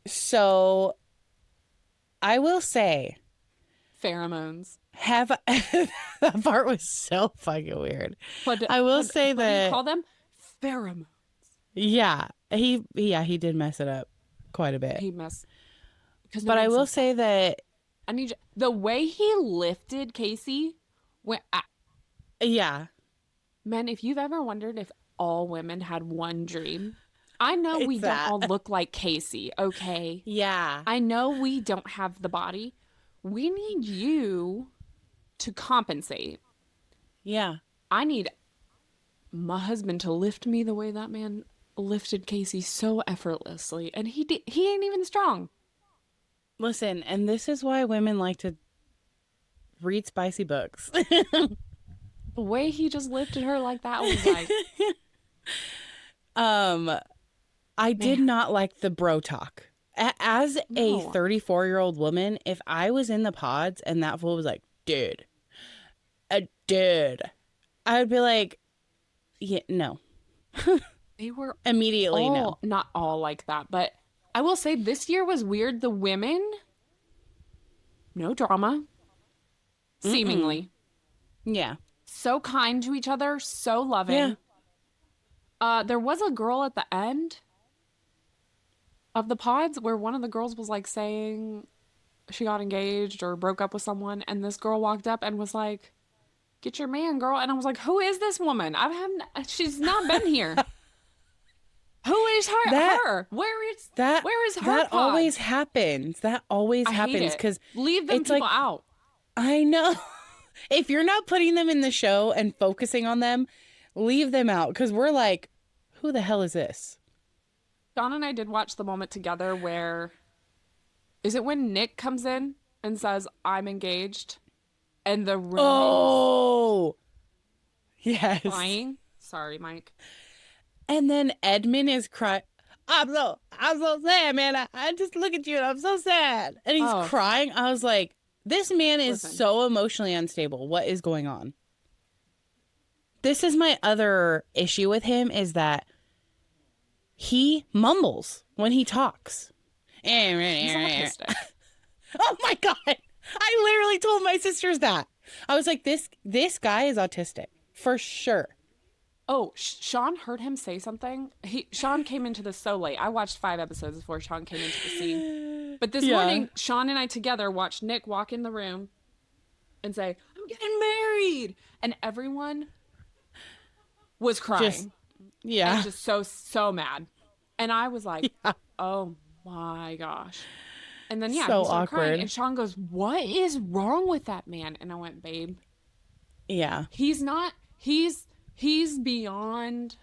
so I will say, Pheromones. have that part was so fucking weird. What I will say what do you that, call them? Pheromones. he did mess it up quite a bit. He messed because no But I one will says that. say that, I need you, the way he lifted Casey. When yeah, man, if you've ever wondered if all women had one dream, I know we it's don't that. all look like Casey. Okay, Yeah, I know we don't have the body. We need you to compensate. yeah. I need my husband to lift me the way that man lifted Casey so effortlessly, and he ain't even strong. Listen, and this is why women like to read spicy books. The way he just lifted her like that was like, um, I did man, not like the bro talk. As a no. 34-year-old woman, if I was in the pods and that fool was like, dude, a dude, I would be like, yeah, no. They were Immediately, no. all not all like that, but I will say this year was weird. The women, no drama, Mm-mm. seemingly Yeah. so kind to each other, so Yeah. loving. There was a girl at the end of the pods where one of the girls was like saying she got engaged or broke up with someone, and this girl walked up and was like, "Get your man, girl." And I was like, "Who is this woman? I haven't. She's not been here. Who is her? That Her? that Where is her that pod? always happens. That always I hate happens it. because Leave them it's like, people out." I know. If you're not putting them in the show and focusing on them, leave them out because we're like, who the hell is this? Dawn and I did watch the moment together where is it when Nick comes in and says, "I'm engaged," and the room is Oh, yes. crying. Sorry, Mike. And then Edmund is crying. I'm so sad, man. I just look at you and I'm so sad. And he's Oh, crying. I was like, this man is listen. so emotionally unstable. What is going on? This is my other issue with him is that he mumbles when he talks. He's Oh autistic. my God. I literally told my sisters that. I was like, this guy is autistic for sure. Oh, Sean heard him say something. Sean came into this so late. I watched 5 episodes before Sean came into the scene. But this morning, Sean and I together watched Nick walk in the room and say, "I'm getting married," and everyone was crying. Just, yeah. And just so mad. And I was like, Yeah. "Oh my gosh." And then yeah, So he started awkward. crying, and Sean goes, "What is wrong with that man?" And I went, "Babe, Yeah. he's not. He's beyond."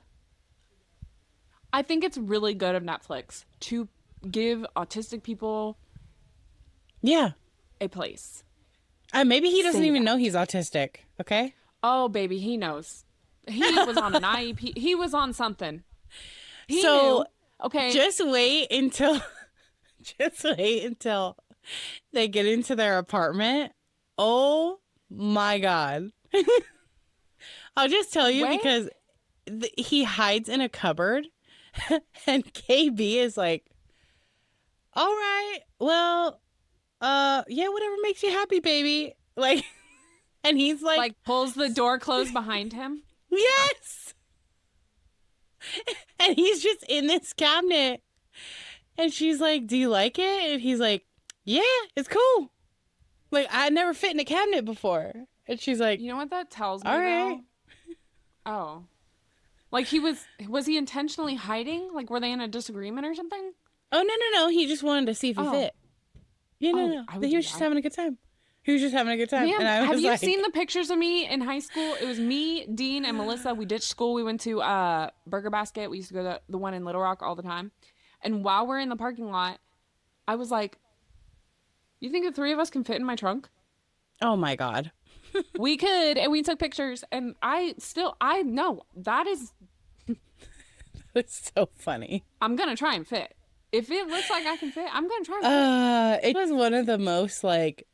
I think it's really good of Netflix to give autistic people Yeah. a place. Maybe he doesn't Say even that. know he's autistic. Okay. Oh, baby, he knows. He was on an IEP. He was on something. He So, knew. Okay. just wait until they get into their apartment. Oh my God. I'll just tell you Wait. because he hides in a cupboard and KB is like, all right, well, yeah, whatever makes you happy, baby. Like, and he's like, Pulls the door closed behind him. yes. And he's just in this cabinet. And she's like, do you like it? And he's like, yeah, it's cool. Like, I never fit in a cabinet before. And she's like, You know what that tells me, all right. though? Oh. Like was he intentionally hiding? Like were they in a disagreement or something? Oh, no. He just wanted to see if he Oh. fit. Yeah, Oh, no. I would He do was just that. having a good time. He was just having a good time. Ma'am, And I have was you like, seen the pictures of me in high school? It was me, Dean, and Melissa. We ditched school. We went to Burger Basket. We used to go to the one in Little Rock all the time. And while we're in the parking lot, I was like, "You think the 3 of us can fit in my trunk?" oh my God. We could, and we took pictures. And I know that is, It's so funny. I'm gonna try and fit. If it looks like I can fit, I'm gonna try and fit. It was one of the most like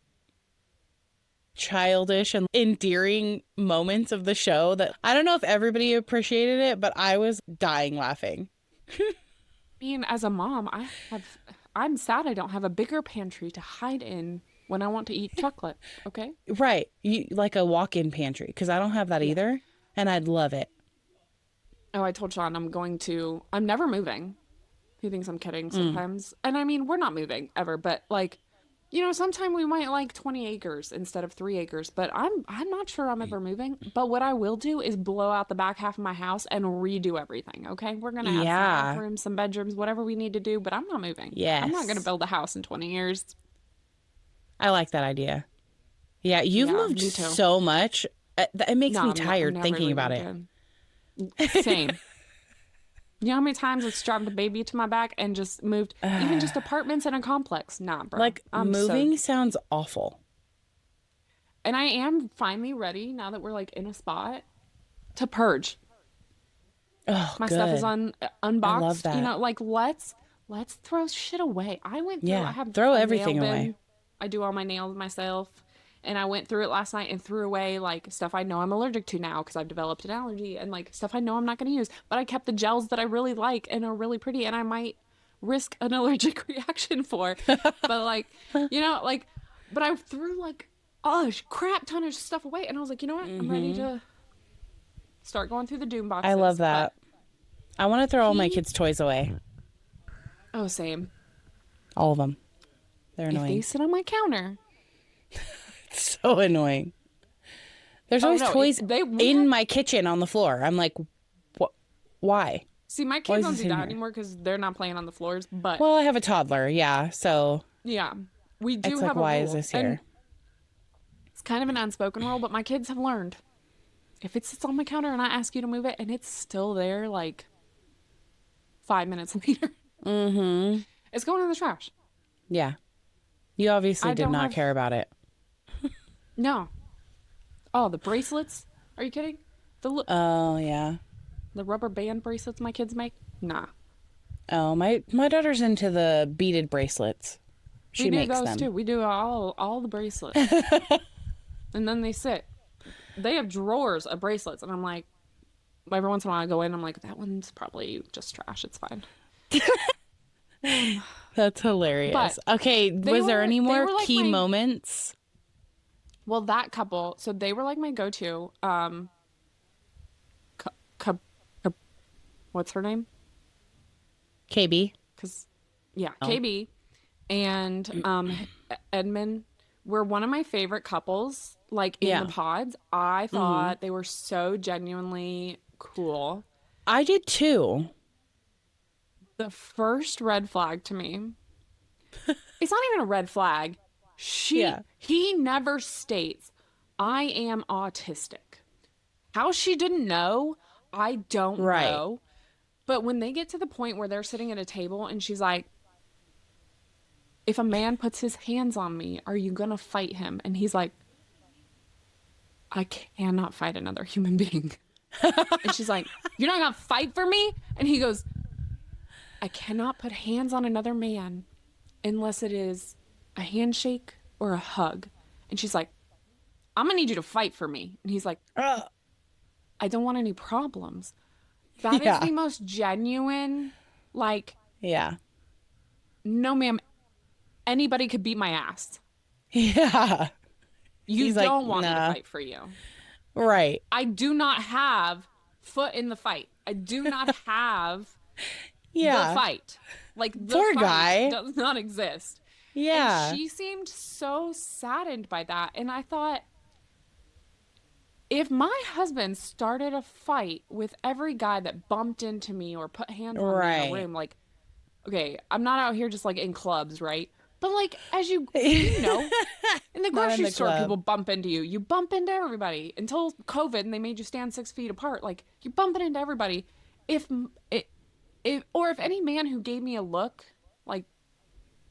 childish and endearing moments of the show that I don't know if everybody appreciated it, but I was dying laughing. I mean, as a mom, I'm sad I don't have a bigger pantry to hide in when I want to eat chocolate. Okay. Right. Like a walk-in pantry, because I don't have that Yeah. either, and I'd love it. Oh, I told Sean I'm never moving. He thinks I'm kidding sometimes. And I mean, we're not moving ever, but like, sometime we might like 20 acres instead of 3 acres, but I'm not sure I'm ever moving. But what I will do is blow out the back half of my house and redo everything, okay? We're gonna add some Yeah. bathrooms, some bedrooms, whatever we need to do, but I'm not moving. I'm not gonna Yes. build a house in 20 years. I like that idea. Yeah, you've Yeah, moved me too. so much. It makes No, me I'm tired never thinking leaving about it. again. Same. You know how many times I've strapped a baby to my back and just moved, even just apartments in a complex? Nah, bro. Like, moving sounds awful. And I am finally ready now that we're like in a spot to purge. Oh, My good. stuff is unboxed. I love that. Like let's throw shit away. I went through. Yeah, I have throw a everything nail away. bin. I do all my nails myself, and I went through it last night and threw away like stuff I know I'm allergic to now because I've developed an allergy, and like stuff I know I'm not going to use. But I kept the gels that I really like and are really pretty, and I might risk an allergic reaction for. But like, but I threw like a crap ton of stuff away, and I was like, you know what? I'm ready to start going through the doom boxes. I love that. I want to throw all my He- kids' toys away. Oh, same. All of them. They're If they annoying. sit on my counter, So annoying. There's always no, toys we in have- my kitchen on the floor. I'm like, what? Why? see, my Why kids is don't this do in that here? anymore because they're not playing on the floors. But Well, I have a toddler. Yeah. So yeah, we do it's have like, a why rule. is this And here? it's kind of an unspoken rule, but my kids have learned. If it sits on my counter and I ask you to move it and it's still there like 5 minutes later, it's going in the trash. Yeah. You obviously I did don't not have- care about it. No. Oh, the bracelets? Are you kidding? Oh, yeah. The rubber band bracelets my kids make? Nah. Oh, my daughter's into the beaded bracelets. She We do makes those them. too. We do all the bracelets. And then they sit. They have drawers of bracelets, and I'm like, every once in a while I go in, I'm like, that one's probably just trash. It's fine. That's hilarious. But Okay, was there any they more were like key my- moments? Well, that couple, so they were like my go-to. What's her name? KB. Because, yeah, KB and Edmund were one of my favorite couples, like in Yeah. the pods. I thought they were so genuinely cool. I did too. The first red flag to me, it's not even a red flag. Yeah. He never states, I am autistic. How she didn't know, I don't Right. know. But when they get to the point where they're sitting at a table and she's like, if a man puts his hands on me, are you gonna fight him? And he's like, I cannot fight another human being. And she's like, you're not gonna fight for me? And he goes, I cannot put hands on another man unless it is a handshake or a hug. And she's like, I'm gonna need you to fight for me. And he's like, I don't want any problems. That is Yeah. the most genuine, like, Yeah. no, ma'am, anybody could beat my ass. Yeah. You He's like, don't want me to nah. fight for you. Right. I do not have foot in the fight. I do not have Yeah. the fight. Like, the Poor fight guy. does not exist. Yeah. And she seemed so saddened by that. And I thought, if my husband started a fight with every guy that bumped into me or put hands on me in Right. a room, like, okay, I'm not out here just like in clubs, right? But like, as you know, in the Not in grocery the store, club. people bump into you. You bump into everybody until COVID, and they made you stand 6 feet apart. Like, you're bumping into everybody. If any man who gave me a look, like,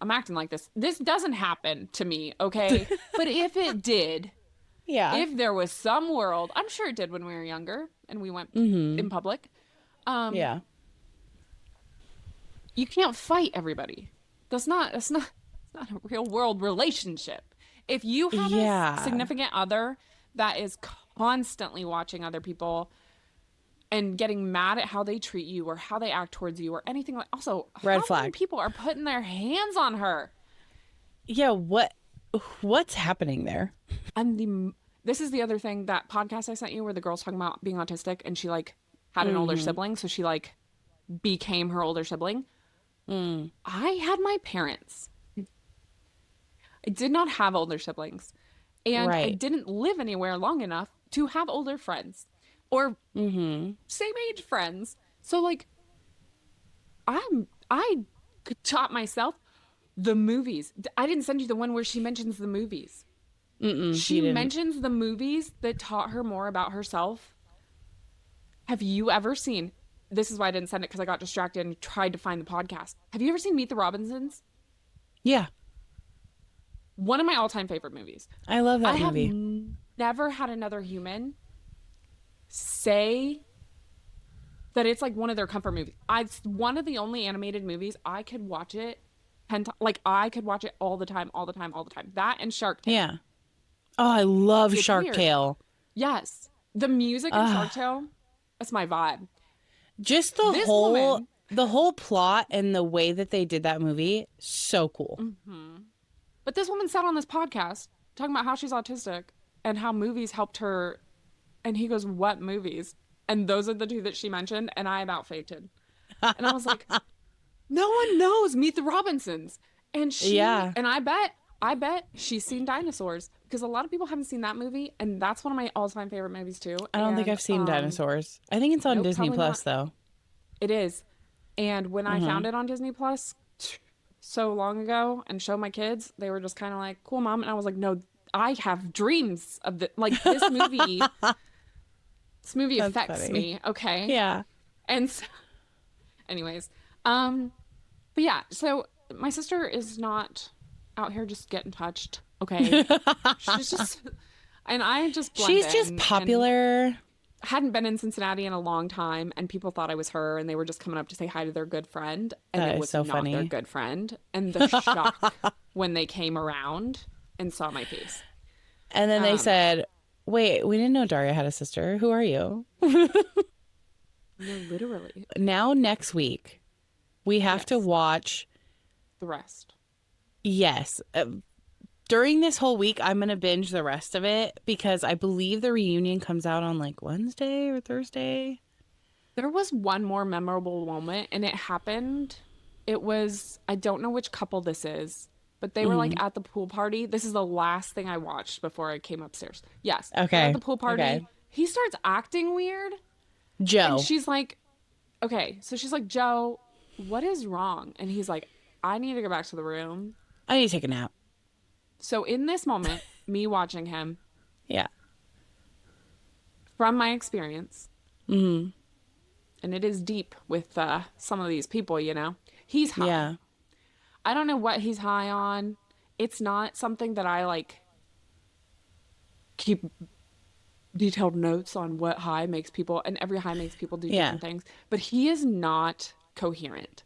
I'm acting like this doesn't happen to me, okay? But if it did, Yeah. if there was some world, I'm sure it did when we were younger and we went in public. Yeah. You can't fight everybody. That's not a real world relationship. If you have a Yeah. significant other that is constantly watching other people and getting mad at how they treat you or how they act towards you or anything like, also, Red how many flag. people are putting their hands on her? Yeah, what's happening there? And this is the other thing, that podcast I sent you where the girl's talking about being autistic and she like had an older Mm-hmm. sibling, so she like became her older sibling. Mm. I had my parents. I did not have older siblings. And I Right. didn't live anywhere long enough to have older friends or Mm-hmm. same age friends. So like I taught myself the movies. I didn't send you the one where she mentions the movies. Mm-mm, She you didn't. mentions the movies that taught her more about herself. Have you ever seen, this is why I didn't send it because I got distracted and tried to find the podcast. Have you ever seen Meet the Robinsons? Yeah, One of my all-time favorite movies. I love I that have movie. never had another human say that it's like one of their comfort movies. It's one of the only animated movies I could watch it 10 times. Like I could watch it all the time, all the time, all the time. That and Shark Tale. Yeah. Oh, I love It's Shark weird. Tale. Yes. The music in Uh, Shark Tale, that's my vibe. just This woman, the whole plot and the way that they did that movie, so cool. but this woman sat on this podcast talking about how she's autistic and how movies helped her. And he goes, "What movies?" And those are the two that she mentioned. And I about fainted. And I was like, no one knows Meet the Robinsons. And Yeah. I bet she's seen dinosaurs because a lot of people haven't seen that movie. And that's one of my all-time favorite movies too. I don't think And, I've seen Dinosaurs. I think it's on nope, Disney probably Plus not. though. It is. And when I Mm-hmm. found it on Disney Plus so long ago and showed my kids, they were just kind of like, cool, mom. And I was like, no, I have dreams of the, like this movie That's affects funny. me. Okay. Yeah. And so, anyways, um, but yeah, so my sister is not out here just getting touched. Okay. She's just, and I just blend She's just in and popular. hadn't been in Cincinnati in a long time. And people thought I was her and they were just coming up to say hi to their good friend. And That it is was so not their funny. good friend. And the shock when they came around and saw my face. And then they Um, said, "Wait, we didn't know Daria had a sister. Who are you?" no, literally Now next week, we have to yes, watch. the rest. Yes. During this whole week, I'm going to binge the rest of it because I believe the reunion comes out on like Wednesday or Thursday. There was one more memorable moment, and it happened. It was, I don't know which couple this is, but they were like Mhm. at the pool party. This is the last thing I watched before I came upstairs. Yes. They're at Okay. the pool party. Okay. He starts acting weird, and Joe. she's like, okay. So she's like, Joe, what is wrong? And he's like, I need to go back to the room. I need to take a nap. So in this moment, me watching him, Yeah. from my experience, Mhm. and it is deep with some of these people, he's high. Yeah. I don't know what he's high on. It's not something that I like keep detailed notes on what high makes people, and every high makes people do Yeah. different things. But he is not coherent.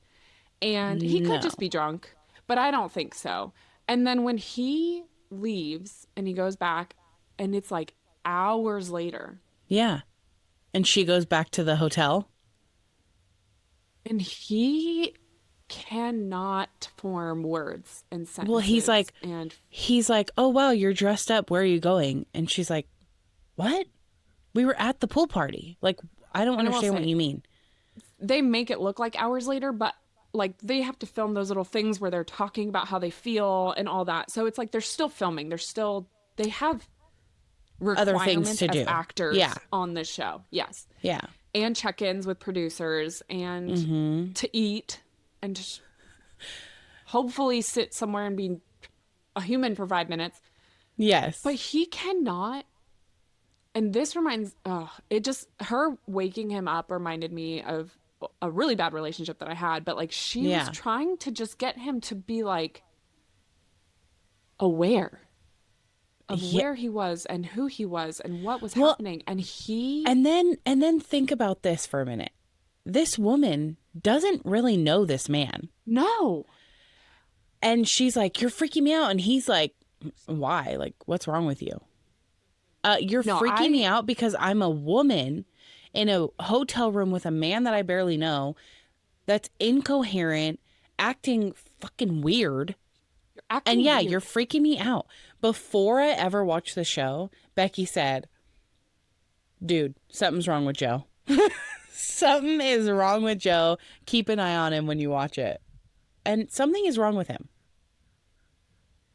And he could No. just be drunk, but I don't think so. And then when he leaves and he goes back, and it's like hours later, Yeah. And she goes back to the hotel. and he cannot form words and Well, sentences. And he's like, "Oh, wow, you're dressed up. Where are you going?" And she's like, "What? We were at the pool party. Like, I don't and I will understand what say, you mean." they make it look like hours later, but like they have to film those little things where they're talking about how they feel and all that. So it's like they're still filming. They have Other things requirements to as do. actors Yeah. on this show. Yes. Yeah. And check-ins with producers and Mm-hmm. to eat and to hopefully sit somewhere and be a human for 5 minutes. Yes. But he cannot. And this reminds, her waking him up reminded me of a really bad relationship that I had. But like she was Yeah. trying to just get him to be like aware of Yeah. where he was and who he was and what was Well, happening. And he, and then think about this for a minute. this woman doesn't really know this man. No. And she's like, you're freaking me out. And he's like, why? Like, what's wrong with you? You're freaking me out because I'm a woman in a hotel room with a man that I barely know that's incoherent, acting fucking weird. And yeah, you're freaking me out. Before I ever watched the show, Becky said, dude, something's wrong with Joe. Something is wrong with Joe. Keep an eye on him when you watch it. And something is wrong with him.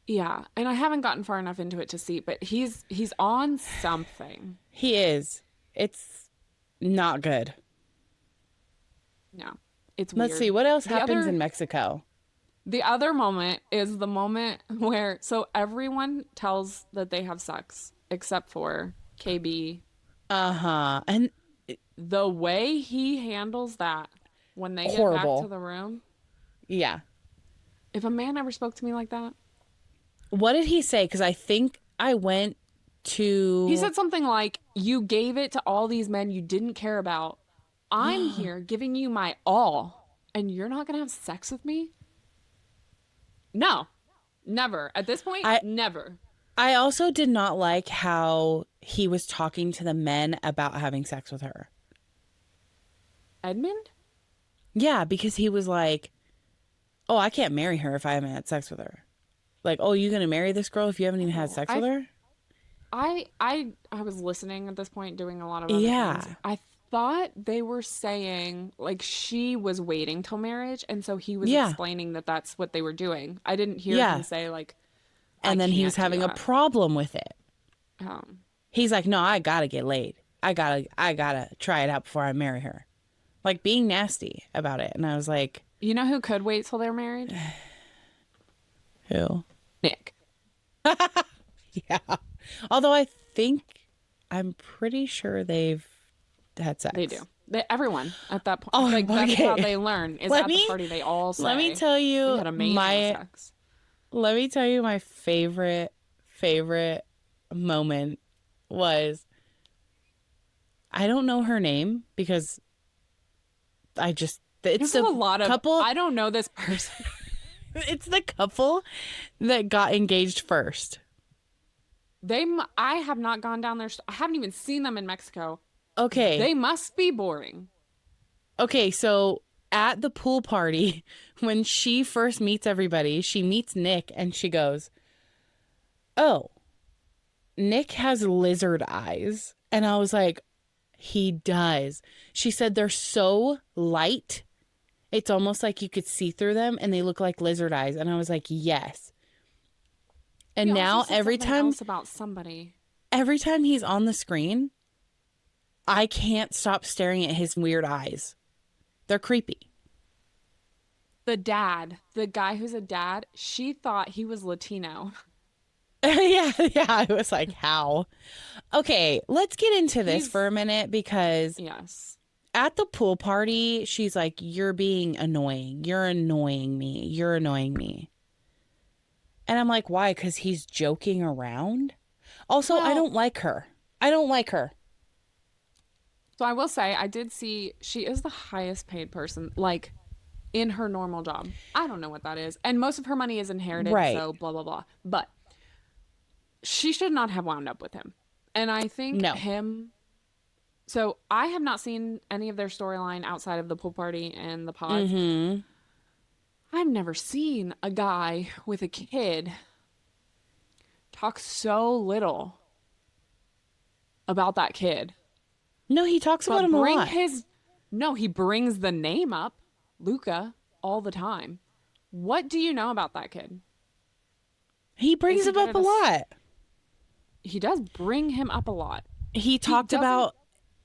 Yeah, and I haven't gotten far enough into it to see, but he's on something. He is. It's not good. No, it's weird. Let's see, what else happens in Mexico? The other moment is the moment where, so everyone tells that they have sex except for KB. Uh-huh. And the way he handles that when they get back to the room. Yeah. If a man ever spoke to me like that. What did he say? Because I think I went to... He said something like, you gave it to all these men you didn't care about. I'm here giving you my all, and you're not going to have sex with me? No. Never. At this point, never. I also did not like how he was talking to the men about having sex with her. Edmund? Yeah, because he was like, oh, I can't marry her if I haven't had sex with her. Like, oh, you gonna marry this girl if you haven't even had sex with her? I was listening at this point, doing a lot of other things. I thought they were saying, like, she was waiting till marriage, and so he was explaining that that's what they were doing. I didn't hear him say, like, and then he was having a problem with it. He's like, no, I gotta get laid. I gotta try it out before I marry her. Like, being nasty about it. And I was like... You know who could wait till they're married? Who? Nick. Yeah. Although I'm pretty sure they've had sex. They do. Everyone at that point. Oh, like, that's how they learn. Is at the party they all say. Let me tell you, we had amazing sex. Let me tell you my favorite moment was, I don't know her name because it's a lot of couple. I don't know this person. It's the couple that got engaged first. I have not gone down there. I haven't even seen them in Mexico. Okay. They must be boring. Okay, so at the pool party, when she first meets everybody, she meets Nick and she goes, oh, Nick has lizard eyes. And I was like, he does. She said they're so light. It's almost like you could see through them and they look like lizard eyes. And I was like, yes. And now every time he's on the screen, I can't stop staring at his weird eyes. They're creepy. The guy who's a dad, she thought he was Latino. Yeah. I was like, how? Okay, let's get into this for a minute because at the pool party, she's like, you're being annoying. You're annoying me. You're annoying me. And I'm like, why? Because he's joking around? Also, I don't like her. So I will say, I did see, she is the highest paid person, like, in her normal job. I don't know what that is. And most of her money is inherited, so blah, blah, blah. But she should not have wound up with him. And I think so I have not seen any of their storyline outside of the pool party and the pod. Mm-hmm. I've never seen a guy with a kid talk so little about that kid. No, he talks about him a lot. No, he brings the name up, Luca, all the time. What do you know about that kid? He brings him up a lot. He does bring him up a lot. He talked about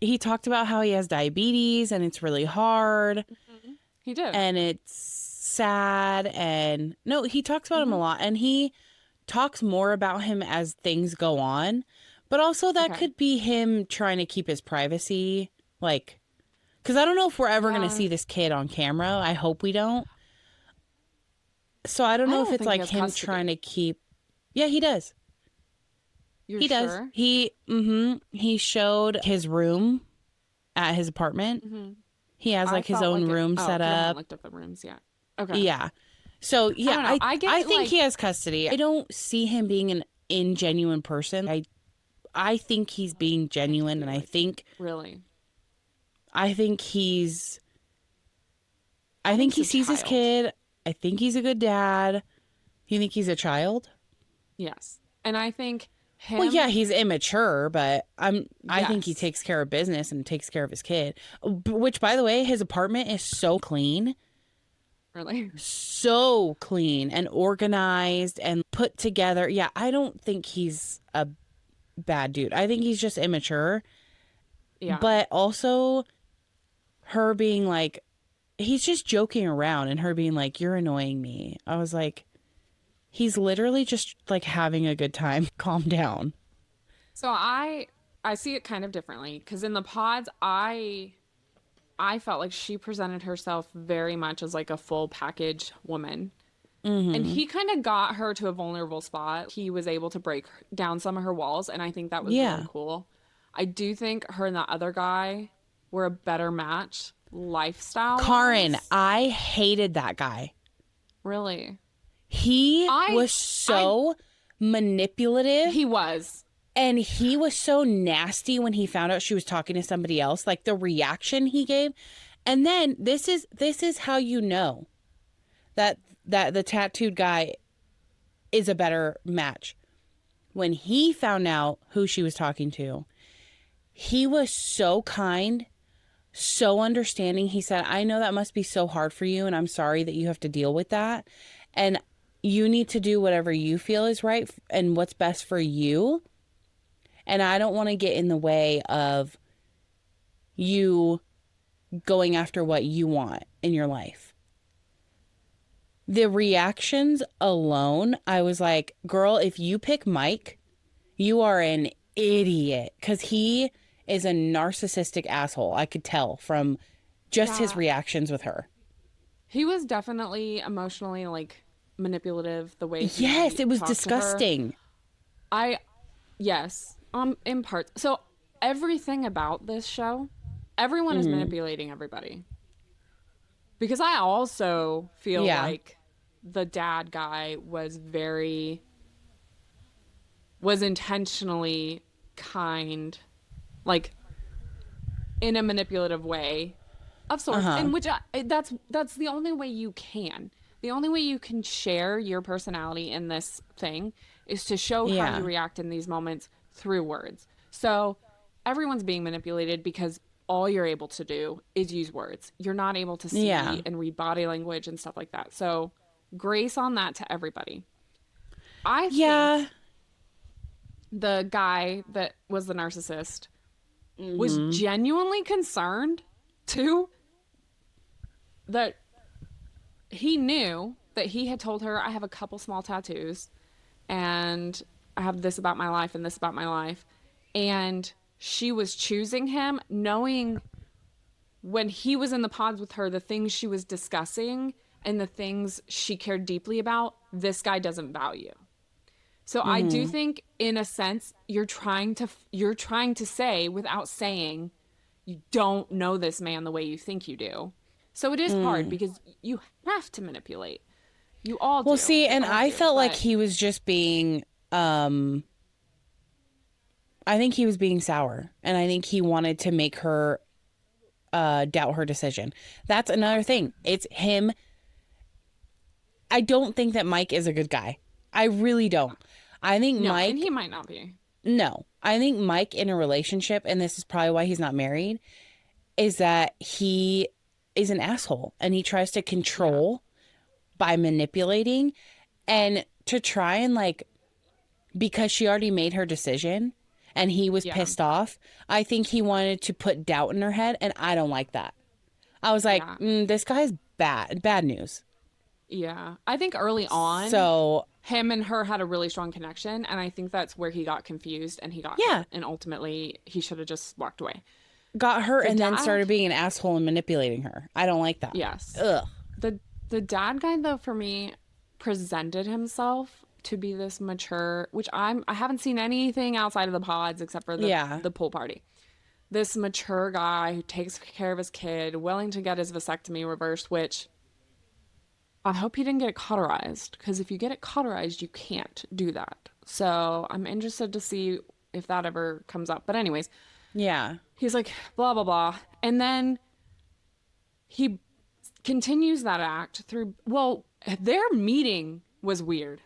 how he has diabetes and it's really hard. Mm-hmm. He did. And it's sad. And no, he talks about him a lot. And he talks more about him as things go on. But also that could be him trying to keep his privacy. Like, because I don't know if we're ever going to see this kid on camera. I hope we don't. So I don't know if it's like him trying to keep. Yeah, he does. He does. He showed his room at his apartment. Mm-hmm. He has I like his felt own like it. room Oh, set because I haven't up. looked up the rooms yet. Okay. Yeah. So I yeah, don't know. I I I get think like he has custody. I don't see him being an ingenuine person. I think he's being I genuine, and feel like it. Really. I think he's I I think think he's he a sees his child. kid. I think he's a good dad. You think he's a child? Yes. And I think Well, yeah, him, he's immature, but I think he yes. takes care of business and takes care of his kid. Which, by the way, his apartment is so clean, Really. so clean and organized and put together. Yeah, I don't think he's a bad dude. I think he's just immature, Yeah. but also her being like, he's just joking around and her being like, "You're annoying me." I was like, he's literally just like having a good time. Calm down. So I see it kind of differently because in the pods I felt like she presented herself very much as like a full package woman. And Mm-hmm. he kind of got her to a vulnerable spot. He was able to break down some of her walls, and I think that was really Yeah. cool. I do think her and that other guy were a better match lifestyle Karin, wise. I hated that guy. Really. He I was I so manipulative he was. and he was so nasty when he found out she was talking to somebody else, like the reaction he gave. And then this is how you know that the tattooed guy is a better match. When he found out who she was talking to, he was so kind, so understanding. He said, "I know that must be so hard for you, and I'm sorry that you have to deal with that. And you need to do whatever you feel is right and what's best for you. And I don't want to get in the way of you going after what you want in your life." The reactions alone, I was like, girl, if you pick Mike, you are an idiot. Because he is a narcissistic asshole. I could tell from just his Yeah. reactions with her. He was definitely emotionally like manipulative the way Yes, he it was talked to her. disgusting. I yes, in part. So everything about this show, everyone is Hmm. manipulating everybody. Because I also feel Yeah. like the dad guy was intentionally kind, like in a manipulative way of Uh sorts, huh. in which that's the only way you can. The only way you can share your personality in this thing is to show how you Yeah. react in these moments through words. So everyone's being manipulated because all you're able to do is use words. You're not able to Yeah. see and read body language and stuff like that. So grace on that to everybody. I Yeah. think the guy that was the narcissist was Hmm. genuinely concerned too that he knew that he had told her, I have a couple small tattoos and I have this about my life and this about my life. And she was choosing him knowing when he was in the pods with her, the things she was discussing and the things she cared deeply about, this guy doesn't value. So I do Hmm. think in a sense you're trying to say without saying you don't know this man the way you think you do. So it is hard Mm. because you have to manipulate. You all Well, do. see, We and all I do. felt like But he was just being, I think he was being sour, and I think he wanted to make her doubt her decision. That's another thing. It's him. I don't think that Mike is a good guy. I really don't. I think no, and Mike, he might not be. no, I think Mike in a relationship, and this is probably why he's not married, is that he is an asshole and he tries to Yeah. control by manipulating and to try and like, because she already made her decision and he was Yeah. pissed off, I think he wanted to put doubt in her head. And I don't like that. I was like, Yeah. this guy's bad news. Yeah. I think early on So, him and her had a really strong connection and I think that's where he got confused and he got yeah, hurt and ultimately he should have just walked away. got hurt The and then dad, started being an asshole and manipulating her. I don't like that. yes. Ugh. The dad guy though for me presented himself to be this mature, which I haven't seen anything outside of the pods except for the Yeah. the pool party. this mature guy who takes care of his kid, willing to get his vasectomy reversed, which I hope he didn't get it cauterized, because if you get it cauterized, you can't do that. So I'm interested to see if that ever comes up. But anyways, Yeah. he's like, blah, blah, blah. And then he continues that act through, well, their meeting was weird.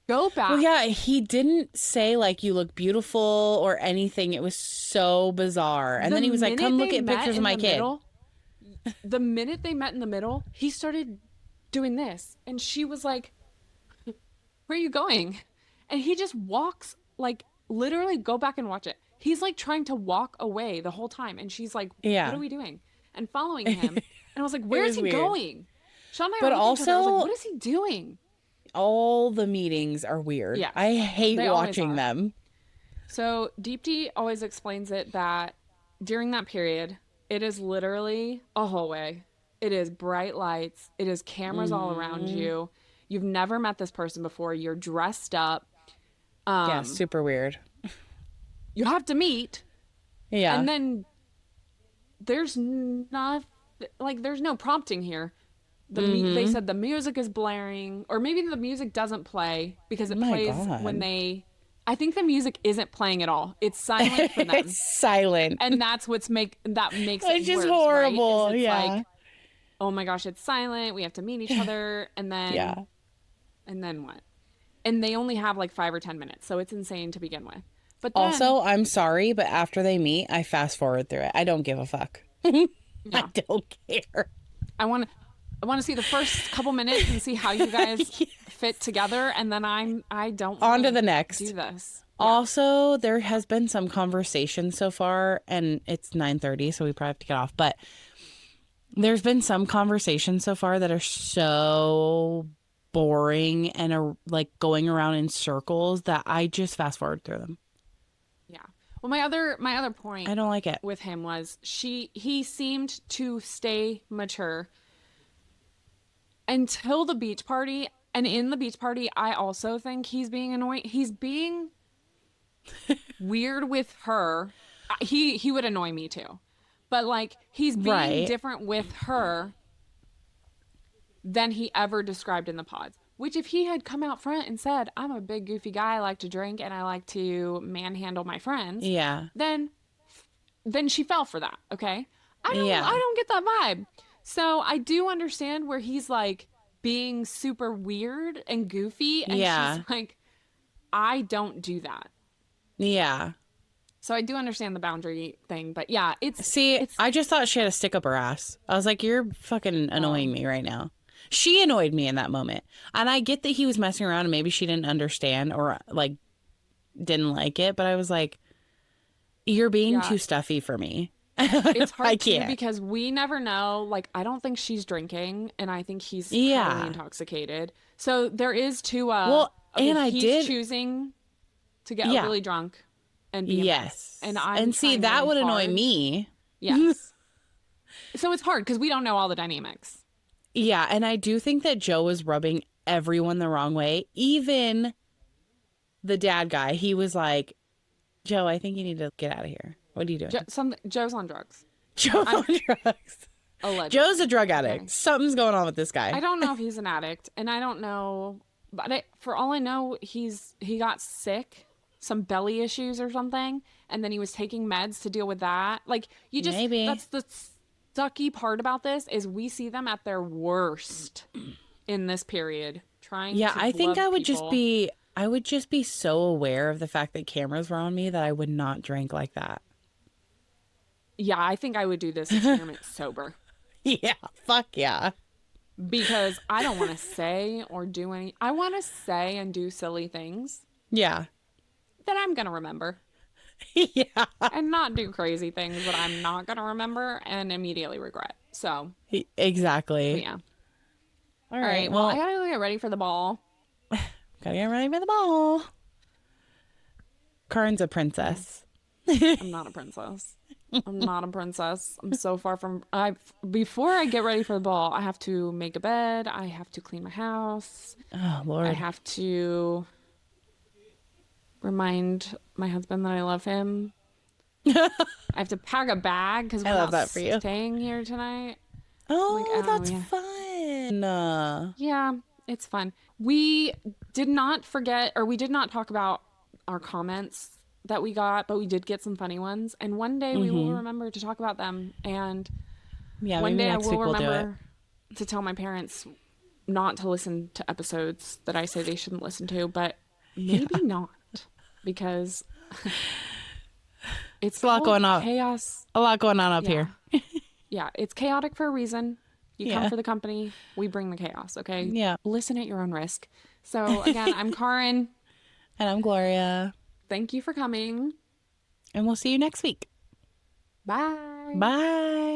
Go Well, back. yeah, he didn't say like you look beautiful or anything. It was so bizarre. And The then he was like, minute "Come look they at met pictures of in my the kid." middle, the minute they met in the middle, he started doing this. And she was like, where are you going? And he just walks, like, literally go back and watch it. He's like trying to walk away the whole time. And she's like, what are Yeah. we doing? And following him. And I was like, It where is was he weird. going? Sean and I But were looking at each other. I was like, also, what is he doing? all the meetings are weird. I Yes, hate they always watching are. them. So Deep D always explains it that during that period, it is literally a hallway. It is bright lights. It is cameras all around Hmm. you. You've never met this person before. You're dressed up. Yeah, Um, super weird. you have to meet, Yeah. and then there's not like there's no prompting here. They Mm-hmm. said the music is blaring, or maybe the music doesn't play because it My plays when God. they. I think the music isn't playing at all. It's silent for them. It's silent. And that's that makes it It's just worse, right? Is horrible. it's Yeah. like, oh my gosh, it's silent. We have to meet each other, Yeah. and then what? And they only have like 5 or 10 minutes, so it's insane to begin with. But then, Also, I'm sorry, but after they meet, I fast forward through it. I don't give a fuck. I yeah, don't care. I want to see the first couple minutes and see how you guys Yeah. fit together, and then I don't want On to to the do next. this. Yeah, Also, there has been some conversation so far, and it's 9:30, so we probably have to get off. But there's been some conversations so far that are so boring and are like going around in circles that I just fast forward through them. yeah. Well, my other point I don't like it. with him was he seemed to stay mature until the beach party. And in the beach party, I also think he's being annoying. He's being weird with her. He would annoy me too. But like he's being Right. different with her than he ever described in the pods. Which if he had come out front and said, "I'm a big goofy guy, I like to drink and I like to manhandle my friends," Yeah. then she fell for that, okay? I Yeah. don't get that vibe. So I do understand where he's like being super weird and goofy and she's Yeah. like, I don't do that. Yeah. So I do understand the boundary thing, but yeah, See, it's I just thought she had to stick up her ass. I was like, you're fucking annoying oh me right now. She annoyed me in that moment. And I get that he was messing around and maybe she didn't understand or like didn't like it, but I was like, you're being yeah, too stuffy for me. it's I hard too can't. because we never know. Like I don't think she's drinking and I think he's highly Yeah. intoxicated. So there is two Well, okay, and I he's did. choosing to get Yeah. really drunk and be a mess. And Yes. I'm And see, trying that really would annoy hard. me. Yes. So it's hard because we don't know all the dynamics. Yeah. And I do think that Joe was rubbing everyone the wrong way. Even the dad guy, he was like, Joe, I think you need to get out of here. What are you doing? Joe's on drugs. Joe's I'm on drugs. Joe's allegedly. a drug Okay. addict. Something's going on with this I guy. don't know if he's an addict, and I don't know, but for all I know, he got sick, some belly issues or something, and then he was taking meds to deal with that. Like you just Maybe. that's the sucky part about this is we see them at their worst in this period, trying Yeah, to I think love people. I would just be so aware of the fact that cameras were on me that I would not drink like that. Yeah, I think I would do this experiment sober. Yeah, fuck yeah. Because I don't want to say or do any. I want to say and do silly things Yeah. that I'm going to remember Yeah. and not do crazy things that I'm not going to remember and immediately regret. So, but Exactly. yeah. All All right. right. Well, I Well, got to go get ready for the ball. gotta get ready for the ball. Karen's a princess. I'm not a princess. I'm not a princess. I'm so far from. Before I get ready for the ball, I have to make a bed. I have to clean my house. Oh, I Lord. have to remind my husband that I love him. I have to pack a bag because I we're love not that for you. staying here tonight. I'm like, Oh, oh that's yeah. fun. Yeah, it's fun. We did not forget, or we did not talk about our comments that we got, but we did get some funny ones. And one day we will Mm-hmm. remember to talk about them. And Yeah, one maybe day I next will week we'll do it. remember to tell my parents not to listen to episodes that I say they shouldn't listen to, but maybe Yeah. not because it's It's a lot called going on. chaos. A lot going on up Yeah. here. Yeah. It's chaotic for a reason. You come Yeah. for the company, we bring the chaos. Okay. Yeah. Listen at your own risk. So, again, I'm Karin. And I'm Gloria. Thank you for coming. And we'll see you next week. Bye. Bye.